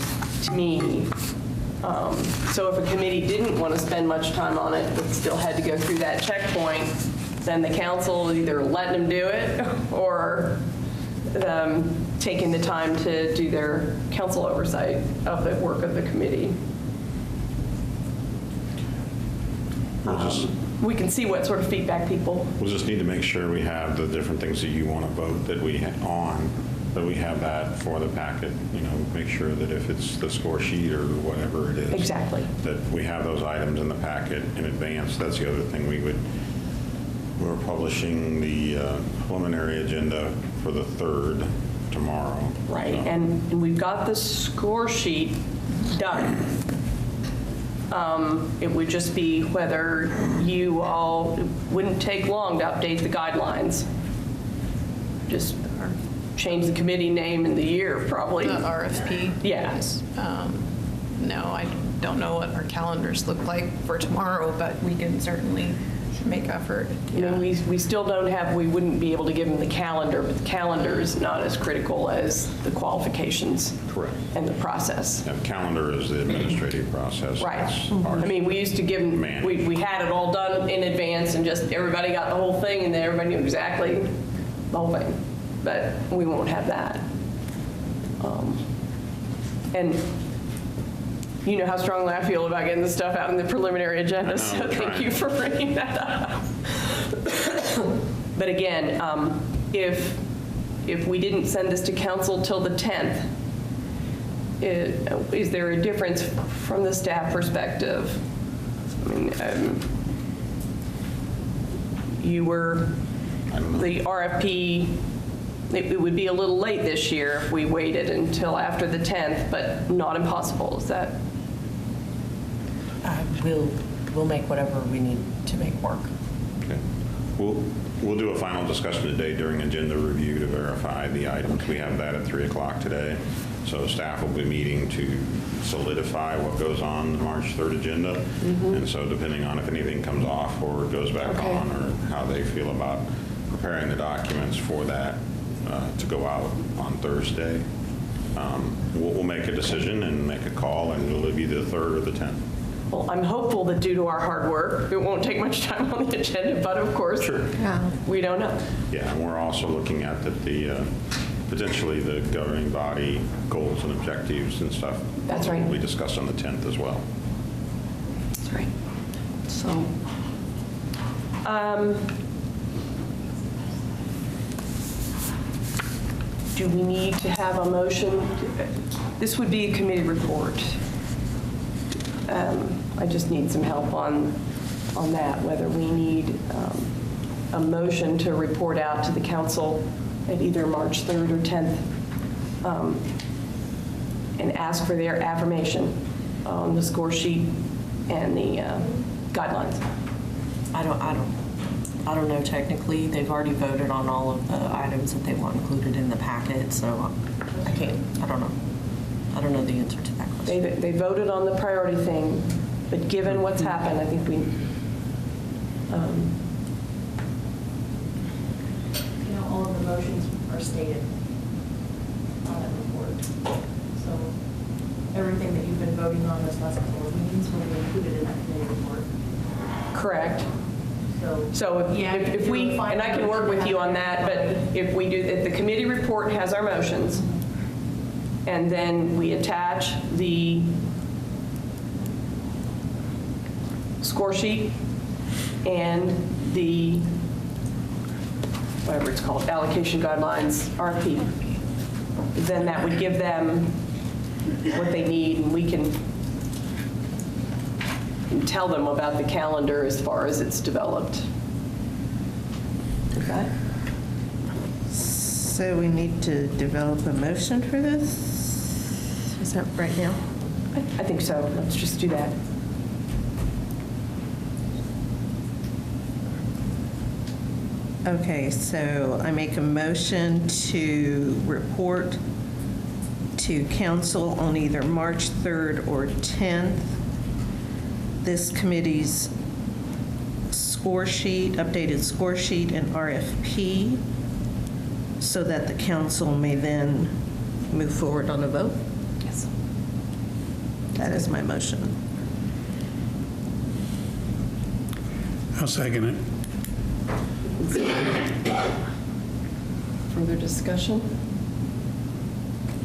to me. So if a committee didn't want to spend much time on it but still had to go through that checkpoint, then the council either letting them do it or taking the time to do their council oversight of the work of the committee. We can see what sort of feedback people. We'll just need to make sure we have the different things that you want to vote that we have that for the packet. Make sure that if it's the score sheet or whatever it is. Exactly. That we have those items in the packet in advance. That's the other thing we're publishing the preliminary agenda for the 3rd tomorrow. Right, So- and we've got the score sheet done. It would just be whether you all, it wouldn't take long to update the guidelines. Just change the committee name and the year, probably. The RFP? Yeah. Yes. No, I don't know what our calendars look like for tomorrow, but we can certainly make effort. We still don't have, we wouldn't be able to give them the calendar, but the calendar is not as critical as the qualifications. Correct. And the process. Yeah, the calendar is the administrative process. Right. That's ours. I mean, we used to give them, Managed. we had it all done in advance and just everybody got the whole thing and then everybody knew exactly the whole thing. But we won't have that. And you know how strongly I feel about getting the stuff out in the preliminary agenda, so I'm thank trying. you for bringing that up. But again, if we didn't send this to council till the 10th, is there a difference from the staff perspective? I mean, the RFP, it would be a little late this year if we waited until after the 10th, but not impossible, is that? We'll make whatever we need to make work. Okay. We'll do a final discussion today during agenda review to verify the items. We have that at 3 o'clock today. So staff will be meeting to solidify what goes on the March 3rd agenda. And so depending on if anything comes off or goes back Okay. on or how they feel about preparing the documents for that to go out on Thursday, we'll make a decision and make a call, and it'll be the 3rd or the 10th. Well, I'm hopeful that due to our hard work, it won't take much time on the agenda, but of course, we don't know. Yeah, and we're also looking at the potentially the governing body goals and objectives and stuff. That's right. We discussed on the 10th as well. That's right. So, do we need to have a motion? This would be a committee report. I just need some help on that, whether we need a motion to report out to the council at either March 3rd or 10th and ask for their affirmation. on the score sheet and the guidelines. I don't know technically. They've already voted on all of the items that they want included in the packet, so I don't know. I don't know the answer to that question. They voted on the priority thing, but given what's happened, I think we, all of the motions are stated on that report. So everything that you've been voting on this last couple of meetings will be included in that committee report. correct. So Yeah, if we, and I can work with you on that, but if we do, if the committee report has our motions, and then we attach the score sheet and the, whatever it's called, allocation guidelines, RFP, then that would give them what they need, and we can tell them about the calendar as far as it's developed. Okay? So we need to develop a motion for this? Is that right now? I think so. Let's just do that. Okay, so I make a motion to report to council on either March 3rd or 10th this committee's score sheet, updated score sheet and RFP, so that the council may then move forward on a vote? Yes. That is my motion. I'll second it. Further discussion?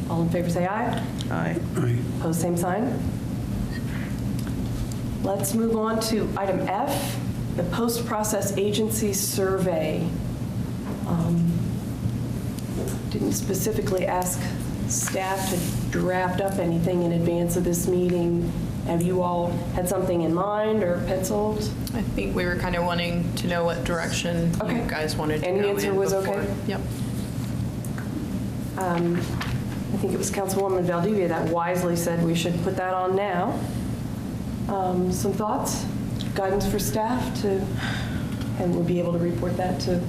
All in favor, say aye. Aye. Aye. Opposed, same sign. Let's move on to item F, the post-process agency survey. Didn't specifically ask staff to draft up anything in advance of this meeting. Have you all had something in mind or penciled? I think we were kind of wanting to know what direction Okay. you guys wanted to And the go answer in was before. okay? Yep. I think it was Councilwoman Valdivia that wisely said we should put that on now. Some thoughts, guidance for staff to, and we'll be able to report that to.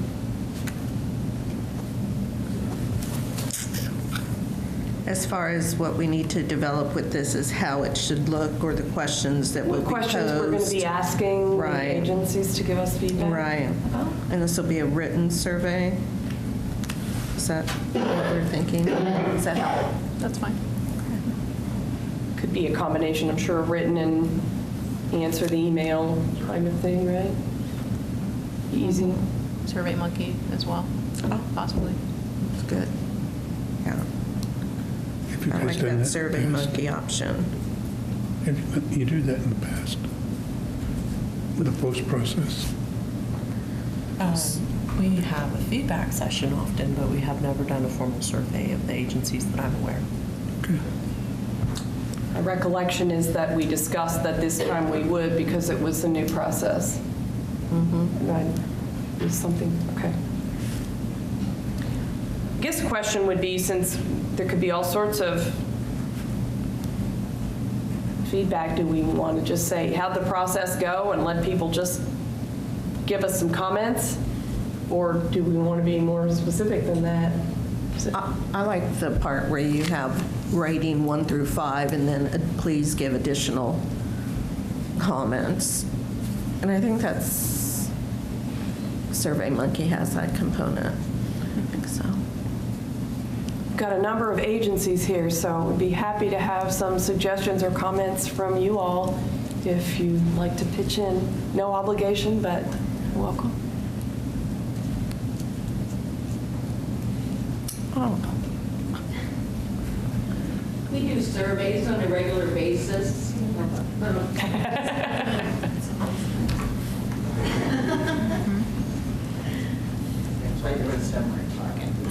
As far as what we need to develop with this is how it should look, or the questions that will What be posed. questions we're going to be asking the Right. agencies to give us feedback? Right. about? And this will be a written survey? Is that what we're thinking? Is that how? That's fine. Could be a combination, I'm sure, of written and answer the email kind of thing, right? Easy. Survey Monkey as well, possibly. It's good. Yeah. If you I guys like done that in the Survey past? Monkey option. You do that in the past with the post-process? We have a feedback session often, but we have never done a formal survey of the agencies that I'm aware of. Okay. My recollection is that we discussed that this time we would because it was a new process. Right. It was something, okay. I guess the question would be, since there could be all sorts of feedback, do we want to just say, how'd the process go and let people just give us some comments? Or do we want to be more specific than that? I like the part where you have rating 1 through 5, and then please give additional comments. And I think that's, Survey Monkey has that component. I think so. Got a number of agencies here, so we'd be happy to have some suggestions or comments from you all if you'd like to pitch in. No obligation, but you're welcome. Oh, We do surveys on a regular basis.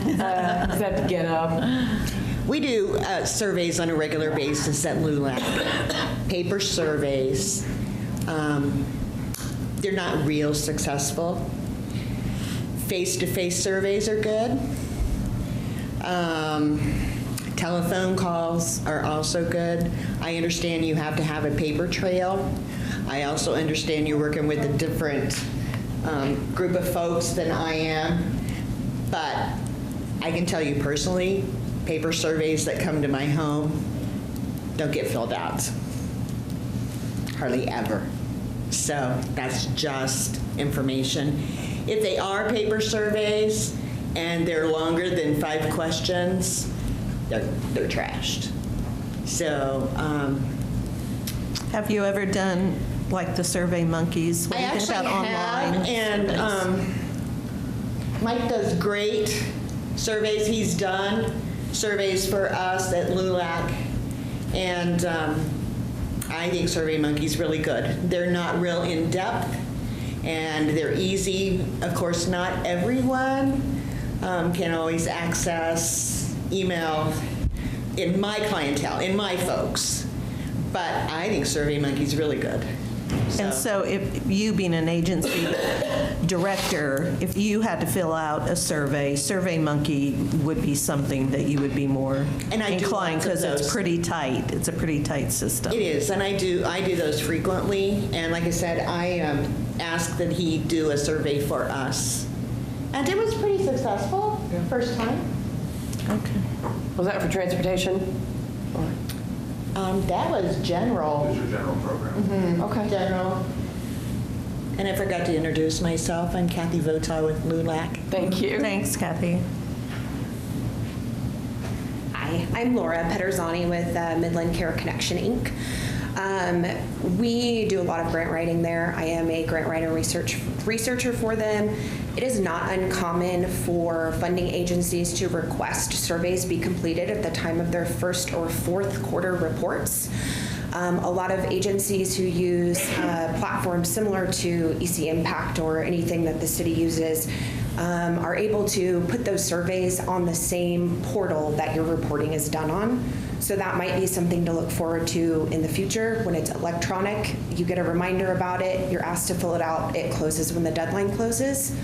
Does that get up? We do surveys on a regular basis at LULAC, paper surveys. They're not real successful. Face-to-face surveys are good. Telephone calls are also good. I understand you have to have a paper trail. I also understand you're working with a different group of folks than I am. But I can tell you personally, paper surveys that come to my home don't get filled out. Hardly ever. So that's just information. If they are paper surveys and they're longer than 5 questions, they're trashed. So, Have you ever done like the Survey Monkeys? What I do you think actually about have, online and surveys? Mike does great surveys. He's done surveys for us at LULAC, and I think Survey Monkey's really good. They're not real in-depth, and they're easy. Of course, not everyone can always access email in my clientele, in my folks, but I think Survey Monkey's really good. And so if you being an agency director, if you had to fill out a survey, Survey Monkey would be something that you would be more And I do inclined, lots of because it's those. pretty tight. It's a pretty tight system. It is, and I do those frequently, and like I said, I asked that he do a survey for us. And it was pretty successful, first time. Okay. Was that for transportation? That was general. It's a general program. Okay. General. And I forgot to introduce myself. I'm Kathy Votaw with LULAC. Thank you. Thanks, Kathy. Hi, I'm Laura Pederzani with Midland Care Connection, Inc. We do a lot of grant writing there. I am a grant writer researcher for them. It is not uncommon for funding agencies to request surveys be completed at the time of their first or fourth quarter reports. A lot of agencies who use platforms similar to EC Impact or anything that the city uses are able to put those surveys on the same portal that your reporting is done on. So that might be something to look forward to in the future. When it's electronic, you get a reminder about it, you're asked to fill it out, it closes when the deadline closes.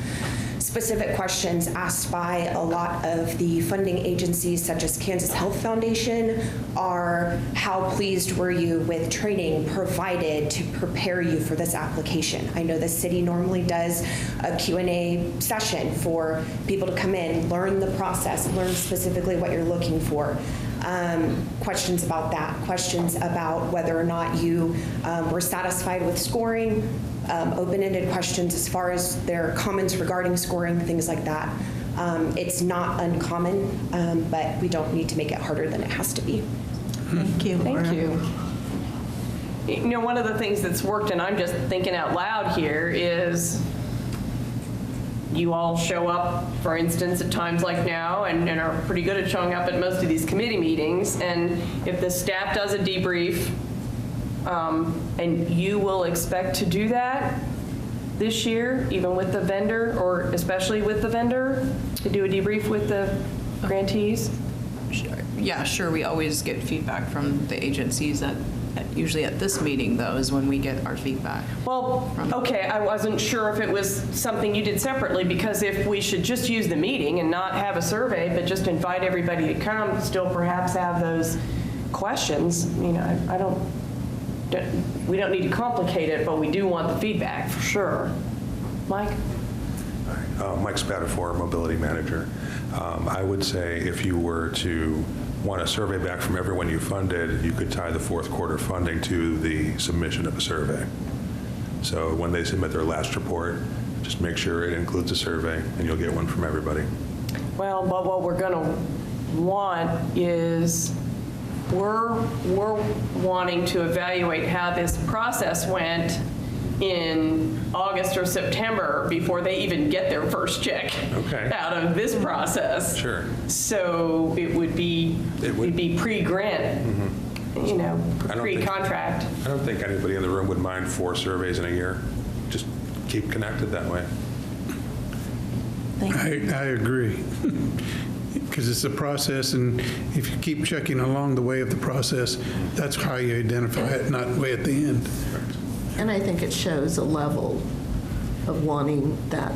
Specific questions asked by a lot of the funding agencies, such as Kansas Health Foundation, are how pleased were you with training provided to prepare you for this application? I know the city normally does a Q&A session for people to come in, learn the process, learn specifically what you're looking for. Questions about that, questions about whether or not you were satisfied with scoring, open-ended questions as far as their comments regarding scoring, things like that. It's not uncommon, but we don't need to make it harder than it has to be. Thank you, Laura. Thank you. You know, one of the things that's worked, and I'm just thinking out loud here, is you all show up, for instance, at times like now, and are pretty good at showing up at most of these committee meetings. And if the staff does a debrief, and you will expect to do that this year, even with the vendor, or especially with the vendor, to do a debrief with the grantees? Yeah, sure, we always get feedback from the agencies usually at this meeting, though, is when we get our feedback. Well, okay, I wasn't sure if it was something you did separately, because if we should just use the meeting and not have a survey, but just invite everybody to come, still perhaps have those questions, you know, we don't need to complicate it, but we do want the feedback, for sure. Mike? Mike Spatafor, Mobility Manager. I would say if you were to want a survey back from everyone you funded, you could tie the fourth quarter funding to the submission of a survey. So when they submit their last report, just make sure it includes a survey, and you'll get one from everybody. Well, but what we're going to want is we're wanting to evaluate how this process went in August or September before they even get their first check out of this process. Sure. So it would be pre-grant, you know, pre-contract. I don't think anybody in the room would mind 4 surveys in a year. Just keep connected that way. I agree. Because it's a process, and if you keep checking along the way of the process, that's how you identify it, not way at the end. And I think it shows a level of wanting that,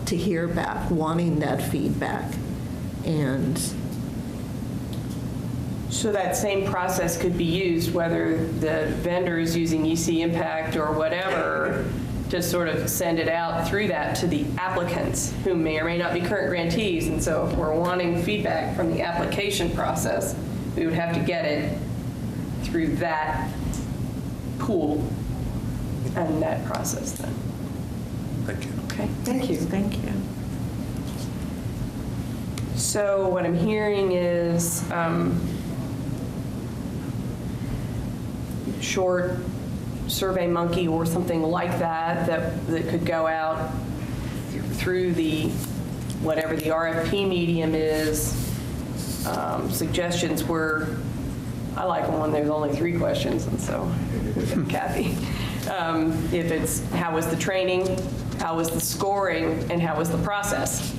to hear back, wanting that feedback. And So that same process could be used, whether the vendor is using EC Impact or whatever, to sort of send it out through that to the applicants who may or may not be current grantees. And so if we're wanting feedback from the application process, we would have to get it through that pool and that process then. Thank you. Okay, thank you. Thank you. So what I'm hearing is short Survey Monkey or something like that that could go out through the, whatever the RFP medium is. Suggestions were, I like them when there's only 3 questions, and so Kathy. If it's how was the training, how was the scoring, and how was the process,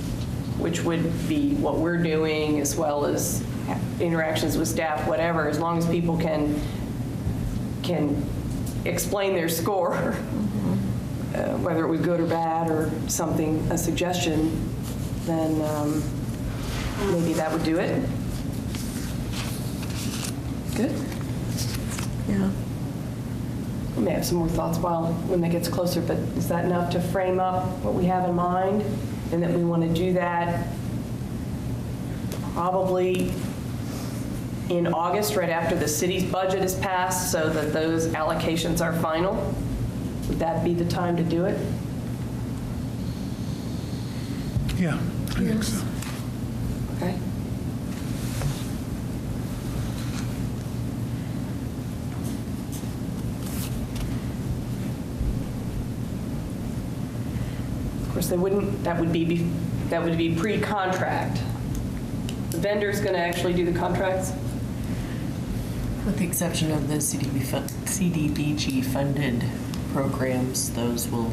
which would be what we're doing as well as interactions with staff, whatever, as long as people can explain their score, whether it was good or bad or something, a suggestion, then maybe that would do it. Good. Yeah. We may have some more thoughts when it gets closer, but is that enough to frame up what we have in mind? And that we want to do that probably in August, right after the city's budget is passed, so that those allocations are final? Would that be the time to do it? Yeah, I think so. Okay. Of course, that would be pre-contract. The vendor's going to actually do the contracts? With the exception of the CDBG funded programs, those we'll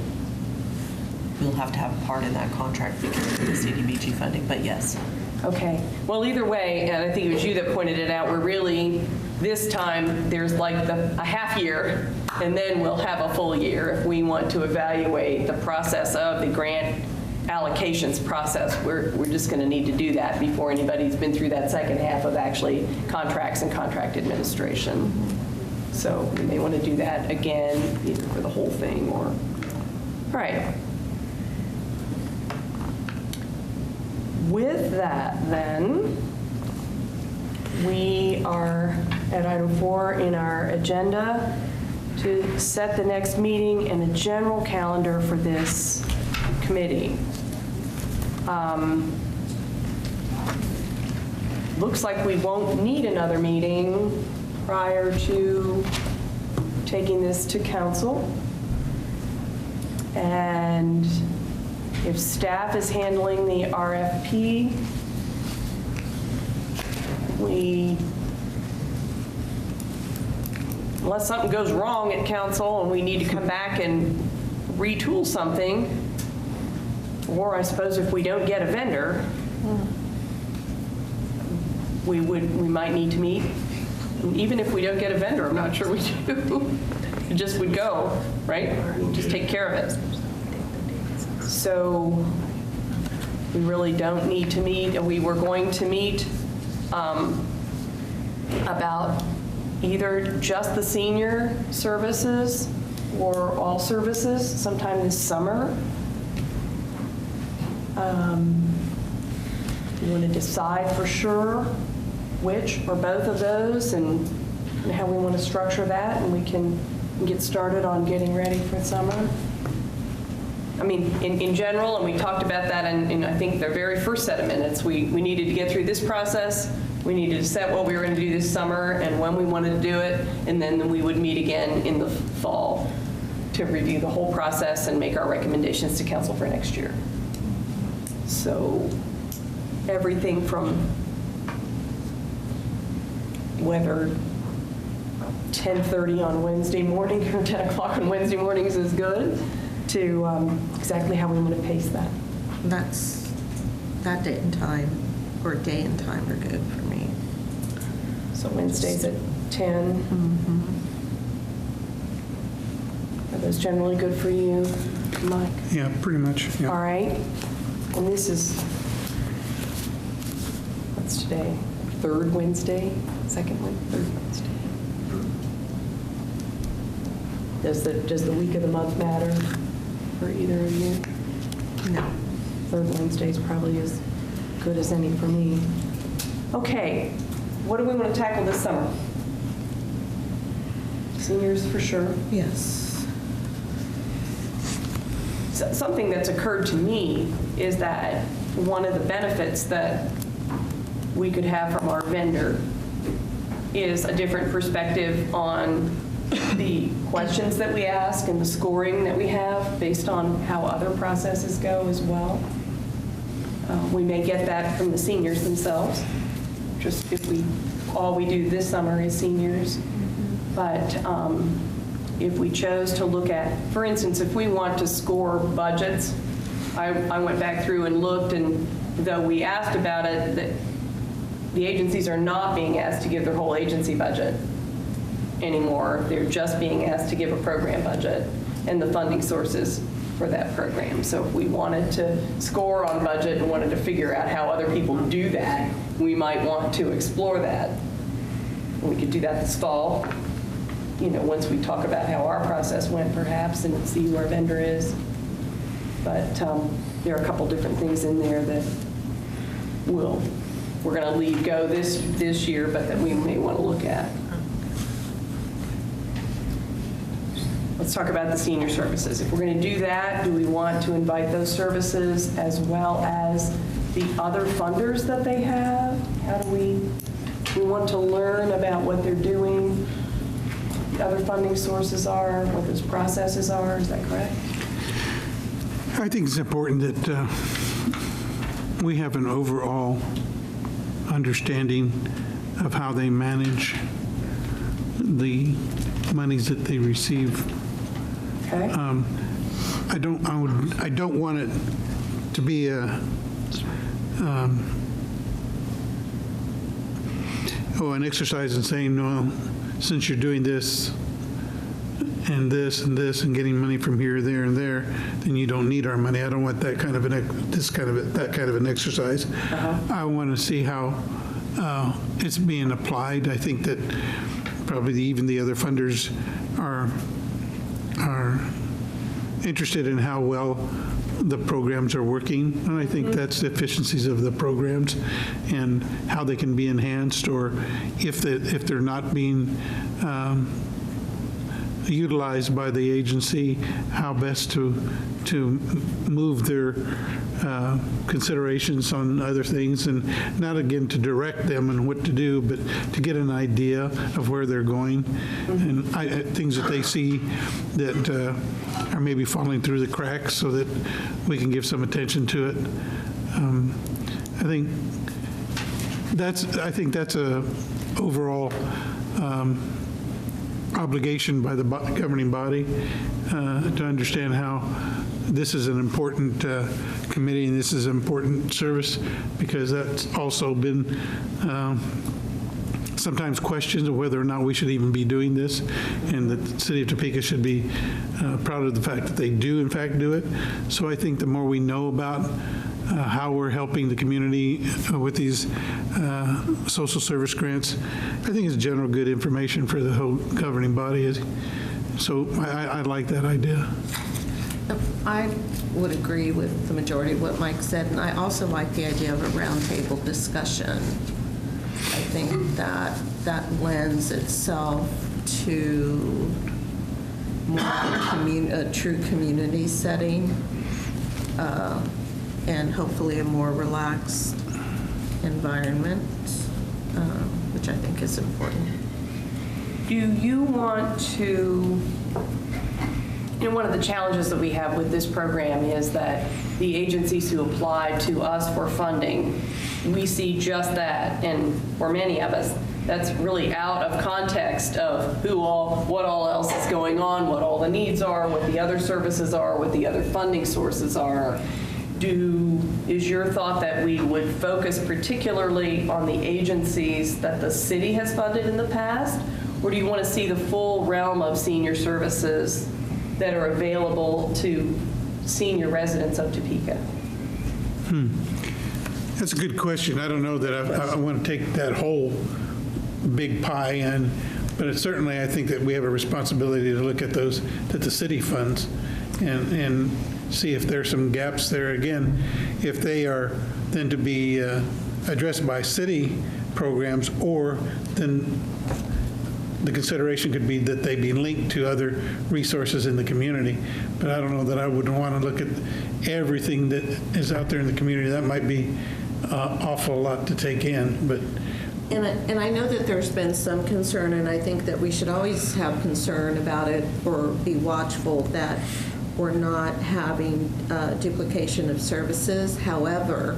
have to have a part in that contract because of the CDBG funding, but yes. Okay. Well, either way, and I think it was you that pointed it out, we're really, this time, there's like a half year, and then we'll have a full year if we want to evaluate the process of the grant allocations process. We're just going to need to do that before anybody's been through that second half of actually contracts and contract administration. So we may want to do that again, either for the whole thing or, all right. With that, then, we are at item 4 in our agenda to set the next meeting and a general calendar for this committee. Looks like we won't need another meeting prior to taking this to council. And if staff is handling the RFP, unless something goes wrong at council and we need to come back and retool something, or I suppose if we don't get a vendor, we might need to meet. And even if we don't get a vendor, I'm not sure we do. It just would go, right? Just take care of it. So we really don't need to meet. We were going to meet about either just the senior services or all services sometime this summer. We want to decide for sure which or both of those and how we want to structure that, and we can get started on getting ready for summer. I mean, in general, and we talked about that in I think their very first set of minutes, we needed to get through this process. We needed to set what we were going to do this summer and when we wanted to do it, and then we would meet again in the fall to review the whole process and make our recommendations to council for next year. So everything from whether 10:30 on Wednesday morning or 10 o'clock on Wednesday mornings is good, to exactly how we want to pace that. That date and time, or day and time are good for me. So Wednesdays at 10. Are those generally good for you, Mike? Yeah, pretty much, yeah. All right. And this is, what's today? Third Wednesday? Second third Wednesday. Does the week of the month matter for either of you? No. Third Wednesday is probably as good as any for me. Okay, what do we want to tackle this summer? Seniors for sure. Yes. Something that's occurred to me is that one of the benefits that we could have from our vendor is a different perspective on the questions that we ask and the scoring that we have based on how other processes go as well. We may get that from the seniors themselves, just if all we do this summer is seniors. But if we chose to look at, for instance, if we want to score budgets, I went back through and looked, and though we asked about it, that the agencies are not being asked to give their whole agency budget anymore. They're just being asked to give a program budget and the funding sources for that program. So if we wanted to score on budget and wanted to figure out how other people do that, we might want to explore that. We could do that this fall, once we talk about how our process went perhaps and see who our vendor is. But there are a couple different things in there that we're going to leave go this year, but that we may want to look at. Let's talk about the senior services. If we're going to do that, do we want to invite those services as well as the other funders that they have? How do we want to learn about what they're doing, the other funding sources are, what those processes are? Is that correct? I think it's important that we have an overall understanding of how they manage the monies that they receive. Okay. I don't want it to be an exercise in saying, no, since you're doing this and this and this and getting money from here, there, and there, then you don't need our money. I don't want that kind of an exercise. I want to see how it's being applied. I think that probably even the other funders are interested in how well the programs are working, and I think that's the efficiencies of the programs and how they can be enhanced, or if they're not being utilized by the agency, how best to move their considerations on other things, and not again to direct them on what to do, but to get an idea of where they're going, and things that they see that are maybe falling through the cracks, so that we can give some attention to it. I think that's a overall obligation by the governing body to understand how this is an important committee and this is an important service, because that's also been sometimes questions of whether or not we should even be doing this, and that the city of Topeka should be proud of the fact that they do in fact do it. So I think the more we know about how we're helping the community with these social service grants, I think it's general good information for the whole governing body. So I like that idea. I would agree with the majority of what Mike said, and I also like the idea of a roundtable discussion. I think that lends itself to more a true community setting, and hopefully a more relaxed environment, which I think is important. Do you want to, one of the challenges that we have with this program is that the agencies who apply to us for funding, we see just that, and for many of us, that's really out of context of what all else is going on, what all the needs are, what the other services are, what the other funding sources are. Is your thought that we would focus particularly on the agencies that the city has funded in the past, or do you want to see the full realm of senior services that are available to senior residents of Topeka? That's a good question. I don't know that I want to take that whole big pie, but it's certainly, I think that we have a responsibility to look at those that the city funds and see if there's some gaps there. Again, if they are then to be addressed by city programs, or then the consideration could be that they be linked to other resources in the community. But I don't know that I would want to look at everything that is out there in the community. That might be awful lot to take in, but. And I know that there's been some concern, and I think that we should always have concern about it or be watchful that we're not having duplication of services. However,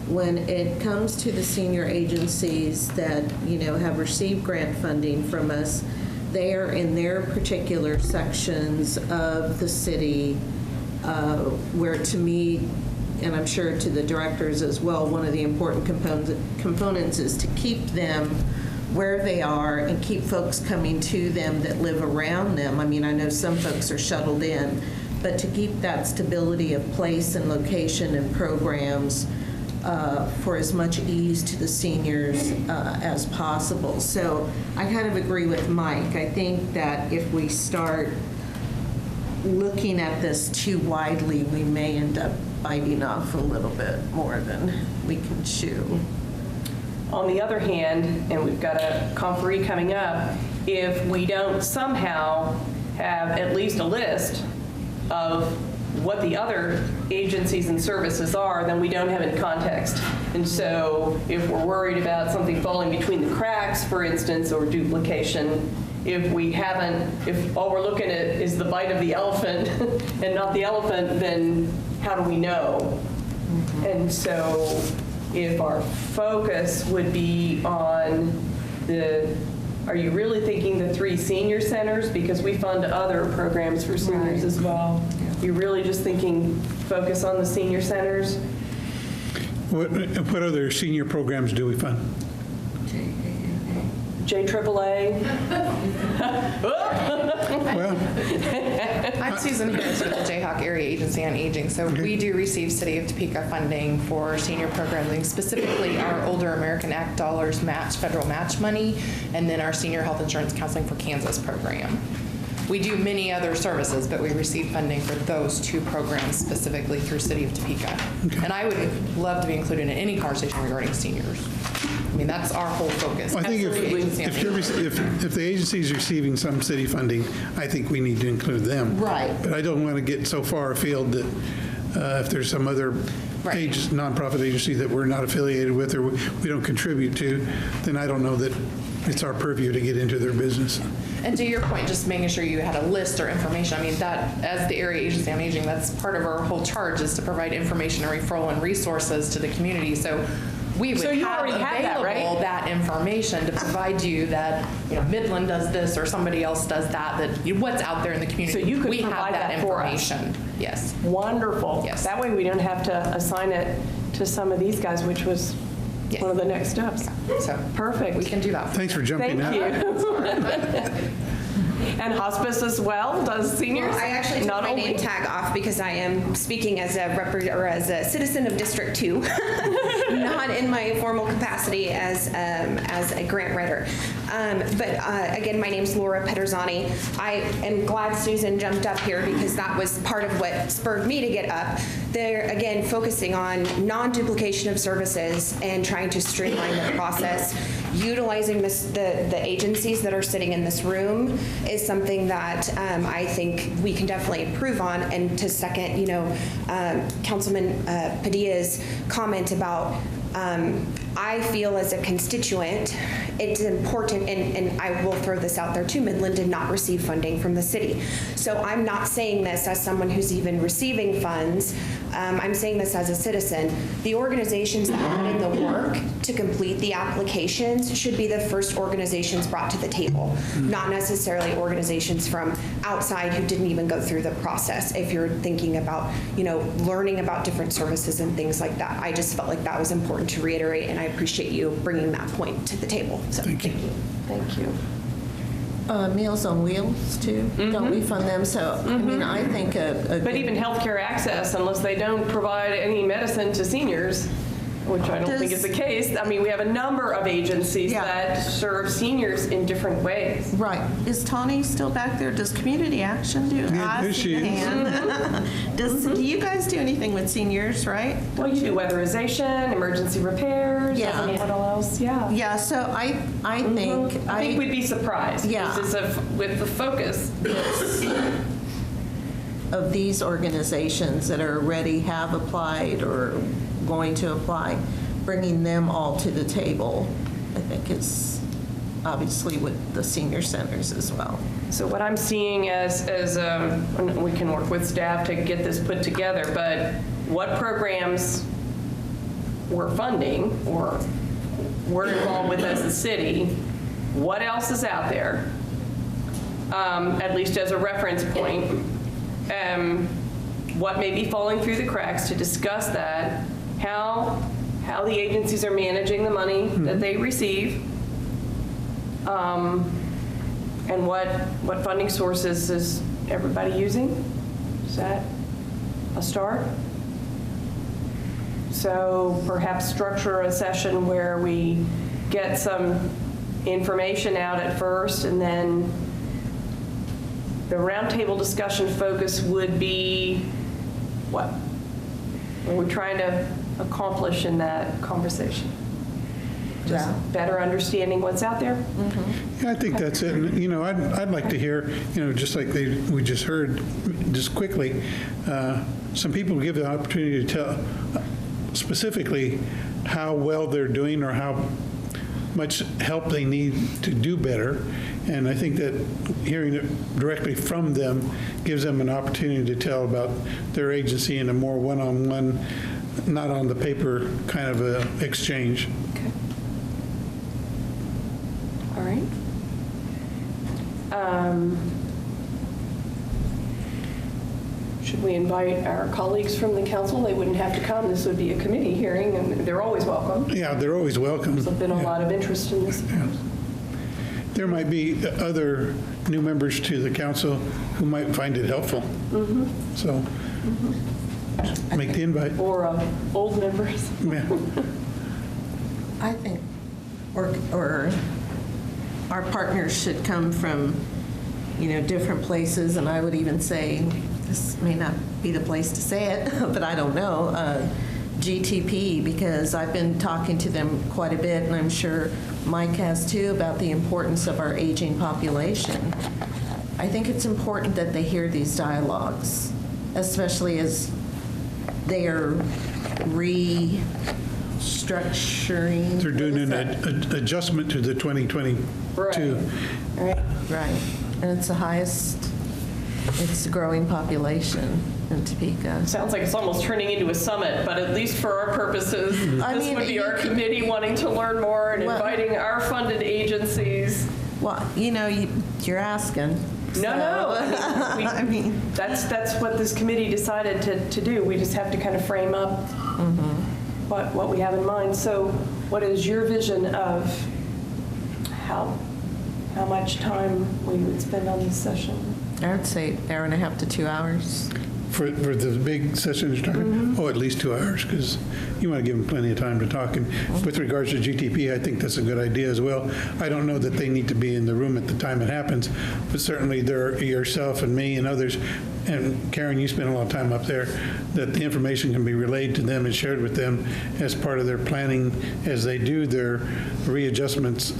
when it comes to the senior agencies that, have received grant funding from us, they are in their particular sections of the city where, to me, and I'm sure to the directors as well, one of the important components is to keep them where they are and keep folks coming to them that live around them. I mean, I know some folks are shuttled in, but to keep that stability of place and location and programs for as much ease to the seniors as possible. So I kind of agree with Mike. I think that if we start looking at this too widely, we may end up biting off a little bit more than we can chew. On the other hand, and we've got a conferee coming up, if we don't somehow have at least a list of what the other agencies and services are, then we don't have any context. And so if we're worried about something falling between the cracks, for instance, or duplication, if all we're looking at is the bite of the elephant and not the elephant, then how do we know? And so if our focus would be on are you really thinking the 3 senior centers? Because we fund other programs for seniors as well. You're really just thinking focus on the senior centers? What other senior programs do we fund? JAAA. Well, I'm Susan Harris with the Jayhawk Area Agency on Aging. So we do receive City of Topeka funding for senior programming, specifically our Older American Act dollars match, federal match money, and then our Senior Health Insurance Counseling for Kansas program. We do many other services, but we receive funding for those 2 programs specifically through City of Topeka. Okay. And I would love to be included in any conversation regarding seniors. I mean, that's our whole focus. I think if the agency is receiving some city funding, I think we need to include them. Right. But I don't want to get so far afield that if there's some other nonprofit agency that we're not affiliated with or we don't contribute to, then I don't know that it's our purview to get into their business. And to your point, just making sure you had a list or information, I mean, that, as the Area Agency on Aging, that's part of our whole charge, is to provide information and referral and resources to the community. So we would have available that information to provide you that, Midland does this or somebody else does that what's out there in the community. So you could we provide have that information. Yes. Wonderful. Yes. That way we don't have to assign it to some of these guys, which was one of the next steps. So perfect. We can do that. Thanks for jumping out. Thank you. And hospice as well, does seniors? Well, I actually took my name tag off because I am speaking as a citizen of District 2, not in my formal capacity as a grant writer. But again, my name's Laura Pederzani. I am glad Susan jumped up here because that was part of what spurred me to get up. They're, again, focusing on non-duplication of services and trying to streamline the process. Utilizing the agencies that are sitting in this room is something that I think we can definitely improve on. And to second, Councilman Padilla's comment about I feel as a constituent, it's important, and I will throw this out there too, Midland did not receive funding from the city. So I'm not saying this as someone who's even receiving funds. I'm saying this as a citizen. The organizations that put in the work to complete the applications should be the first organizations brought to the table, not necessarily organizations from outside who didn't even go through the process. If you're thinking about, learning about different services and things like that, I just felt like that was important to reiterate, and I appreciate you bringing that point to the table. So thank you. Thank you. Meals on Wheels, too. Don't we fund them? So, I mean, I think But even healthcare access, unless they don't provide any medicine to seniors, which I don't think is the case. I mean, we have a number of agencies Yeah. that serve seniors in different ways. Right. Is Tawny still back there? Does Community Action do? Yeah, I there see she the is. hand. Do you guys do anything with seniors, right? Well, you do weatherization, emergency repairs. Yeah. What else? Yeah. Yeah, so I think. I think we'd be surprised. Yeah. This is with the focus. Of these organizations that are already have applied or going to apply, bringing them all to the table, I think is obviously with the senior centers as well. So what I'm seeing as and we can work with staff to get this put together, but what programs we're funding or we're involved with as a city, what else is out there, at least as a reference point, what may be falling through the cracks to discuss that, how the agencies are managing the money that they receive, and what funding sources is everybody using? Is that a start? So perhaps structure a session where we get some information out at first, and then the roundtable discussion focus would be what? What we're trying to accomplish in that conversation. Just better understanding what's out there? Yeah, I think that's it. And, you know, I'd like to hear, you know, just like we just heard, just quickly, some people give the opportunity to tell specifically how well they're doing or how much help they need to do better. And I think that hearing it directly from them gives them an opportunity to tell about their agency in a more one-on-one, not on the paper kind of a exchange. Okay. All right. Should we invite our colleagues from the council? They wouldn't have to come. This would be a committee hearing, and they're always welcome. Yeah, they're always welcome. There's been a lot of interest in this. Yeah. There might be other new members to the council who might find it helpful. So make the invite. Or old members. Yeah. I think, or our partners should come from, you know, different places, and I would even say, this may not be the place to say it, but I don't know, GTP, because I've been talking to them quite a bit, and I'm sure Mike has too, about the importance of our aging population. I think it's important that they hear these dialogues, especially as they are restructuring. They're doing an adjustment to the 2022. Right. Right. And it's the highest, it's a growing population in Topeka. Sounds like it's almost turning into a summit, but at least for our purposes, this would be our committee wanting to learn more and inviting our funded agencies. Well, you know, you're asking. No. I mean, that's what this committee decided to do. We just have to kind of frame up what we have in mind. So what is your vision of how much time we would spend on this session? I would say hour and a half to 2 hours. For the big session you're talking? Oh, at least 2 hours, because you want to give them plenty of time to talk. And with regards to GTP, I think that's a good idea as well. I don't know that they need to be in the room at the time it happens, but certainly there, yourself and me and others, and Karen, you spend a lot of time up there, that the information can be relayed to them and shared with them as part of their planning as they do their readjustments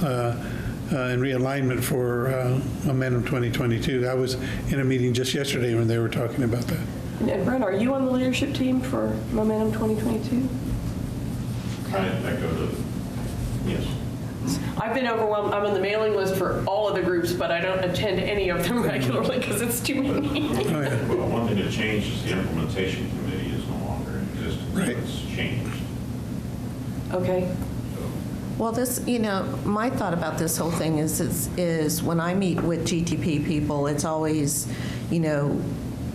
and realignment for Momentum 2022. I was in a meeting just yesterday when they were talking about that. And Brent, are you on the leadership team for Momentum 2022? I go to, yes. I've been overwhelmed. I'm on the mailing list for all of the groups, but I don't attend any of them regularly because it's too many. Oh, yeah. Well, one thing that changed is the implementation committee is no longer in existence. Right. It's changed. Okay. Well, this, you know, my thought about this whole thing is when I meet with GTP people, it's always, you know,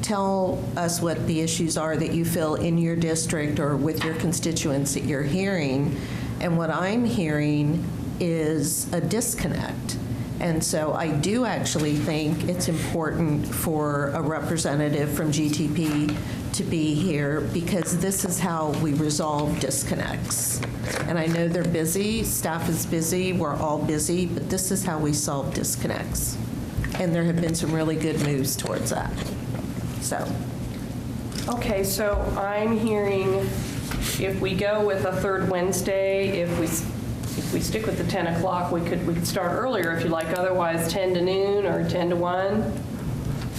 tell us what the issues are that you feel in your district or with your constituents that you're hearing. And what I'm hearing is a disconnect. And so I do actually think it's important for a representative from GTP to be here, because this is how we resolve disconnects. And I know they're busy, staff is busy, we're all busy, but this is how we solve disconnects. And there have been some really good moves towards that. So, Okay, so I'm hearing if we go with a third Wednesday, if we stick with the 10 o'clock, we could start earlier if you like, otherwise 10 to noon or 10 to 1.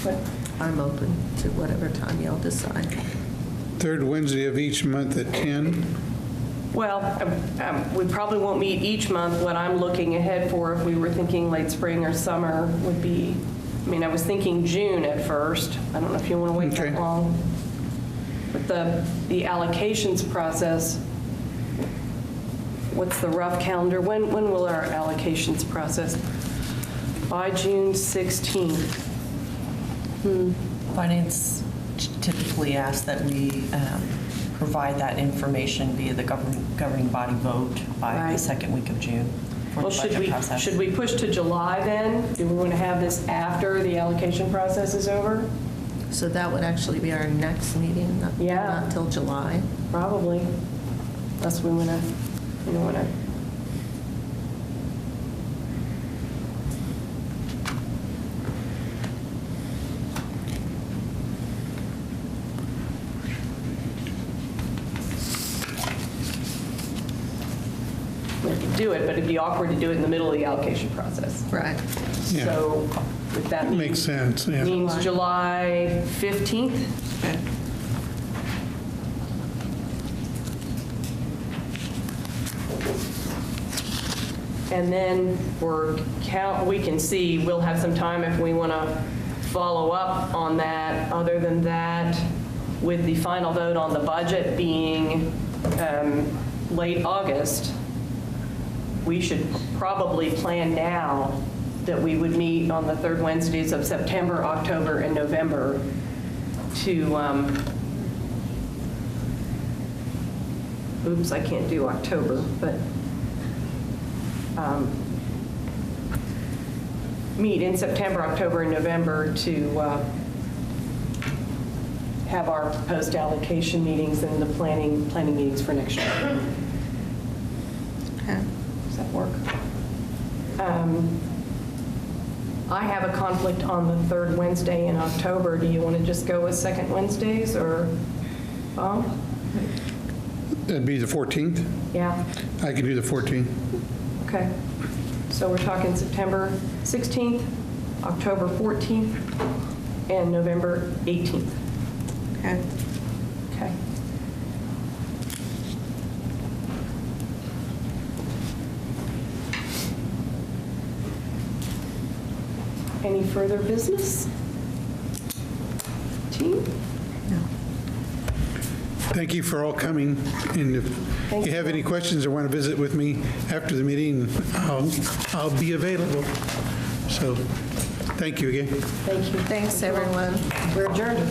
But I'm open to whatever time y'all decide. Third Wednesday of each month at 10. Well, we probably won't meet each month. What I'm looking ahead for, if we were thinking late spring or summer, would be, I mean, I was thinking June at first. I don't know if you want to wait that long. But the allocations process, what's the rough calendar? When will our allocations process? By June 16th. Finance typically asks that we provide that information via the governing body vote by the second week of June for Well, the budget process. should we push to July then? Do we want to have this after the allocation process is over? So that would actually be our next meeting, not till July. Probably. Unless we want to, we could do it, but it'd be awkward to do it in the middle of the allocation process. Right. Yeah. So with that Makes sense, yeah. means July 15th. Okay. And then we can see, we'll have some time if we want to follow up on that. Other than that, with the final vote on the budget being late August, we should probably plan now that we would meet on the third Wednesdays of September, October, and November to, oops, I can't do October, but meet in September, October, and November to have our post-allocation meetings and the planning meetings for next year. Okay. Does that work? I have a conflict on the third Wednesday in October. Do you want to just go with second Wednesdays, or Bob? That'd be the 14th? Yeah. I could do the 14th. Okay. So we're talking September 16th, October 14th, and November 18th. Okay. Okay. Any further business? Team? Thank you for all coming, and if you have any questions or want to visit with me after the meeting, I'll be available. So, thank you again. Thank you. Thanks, everyone. We're adjourned.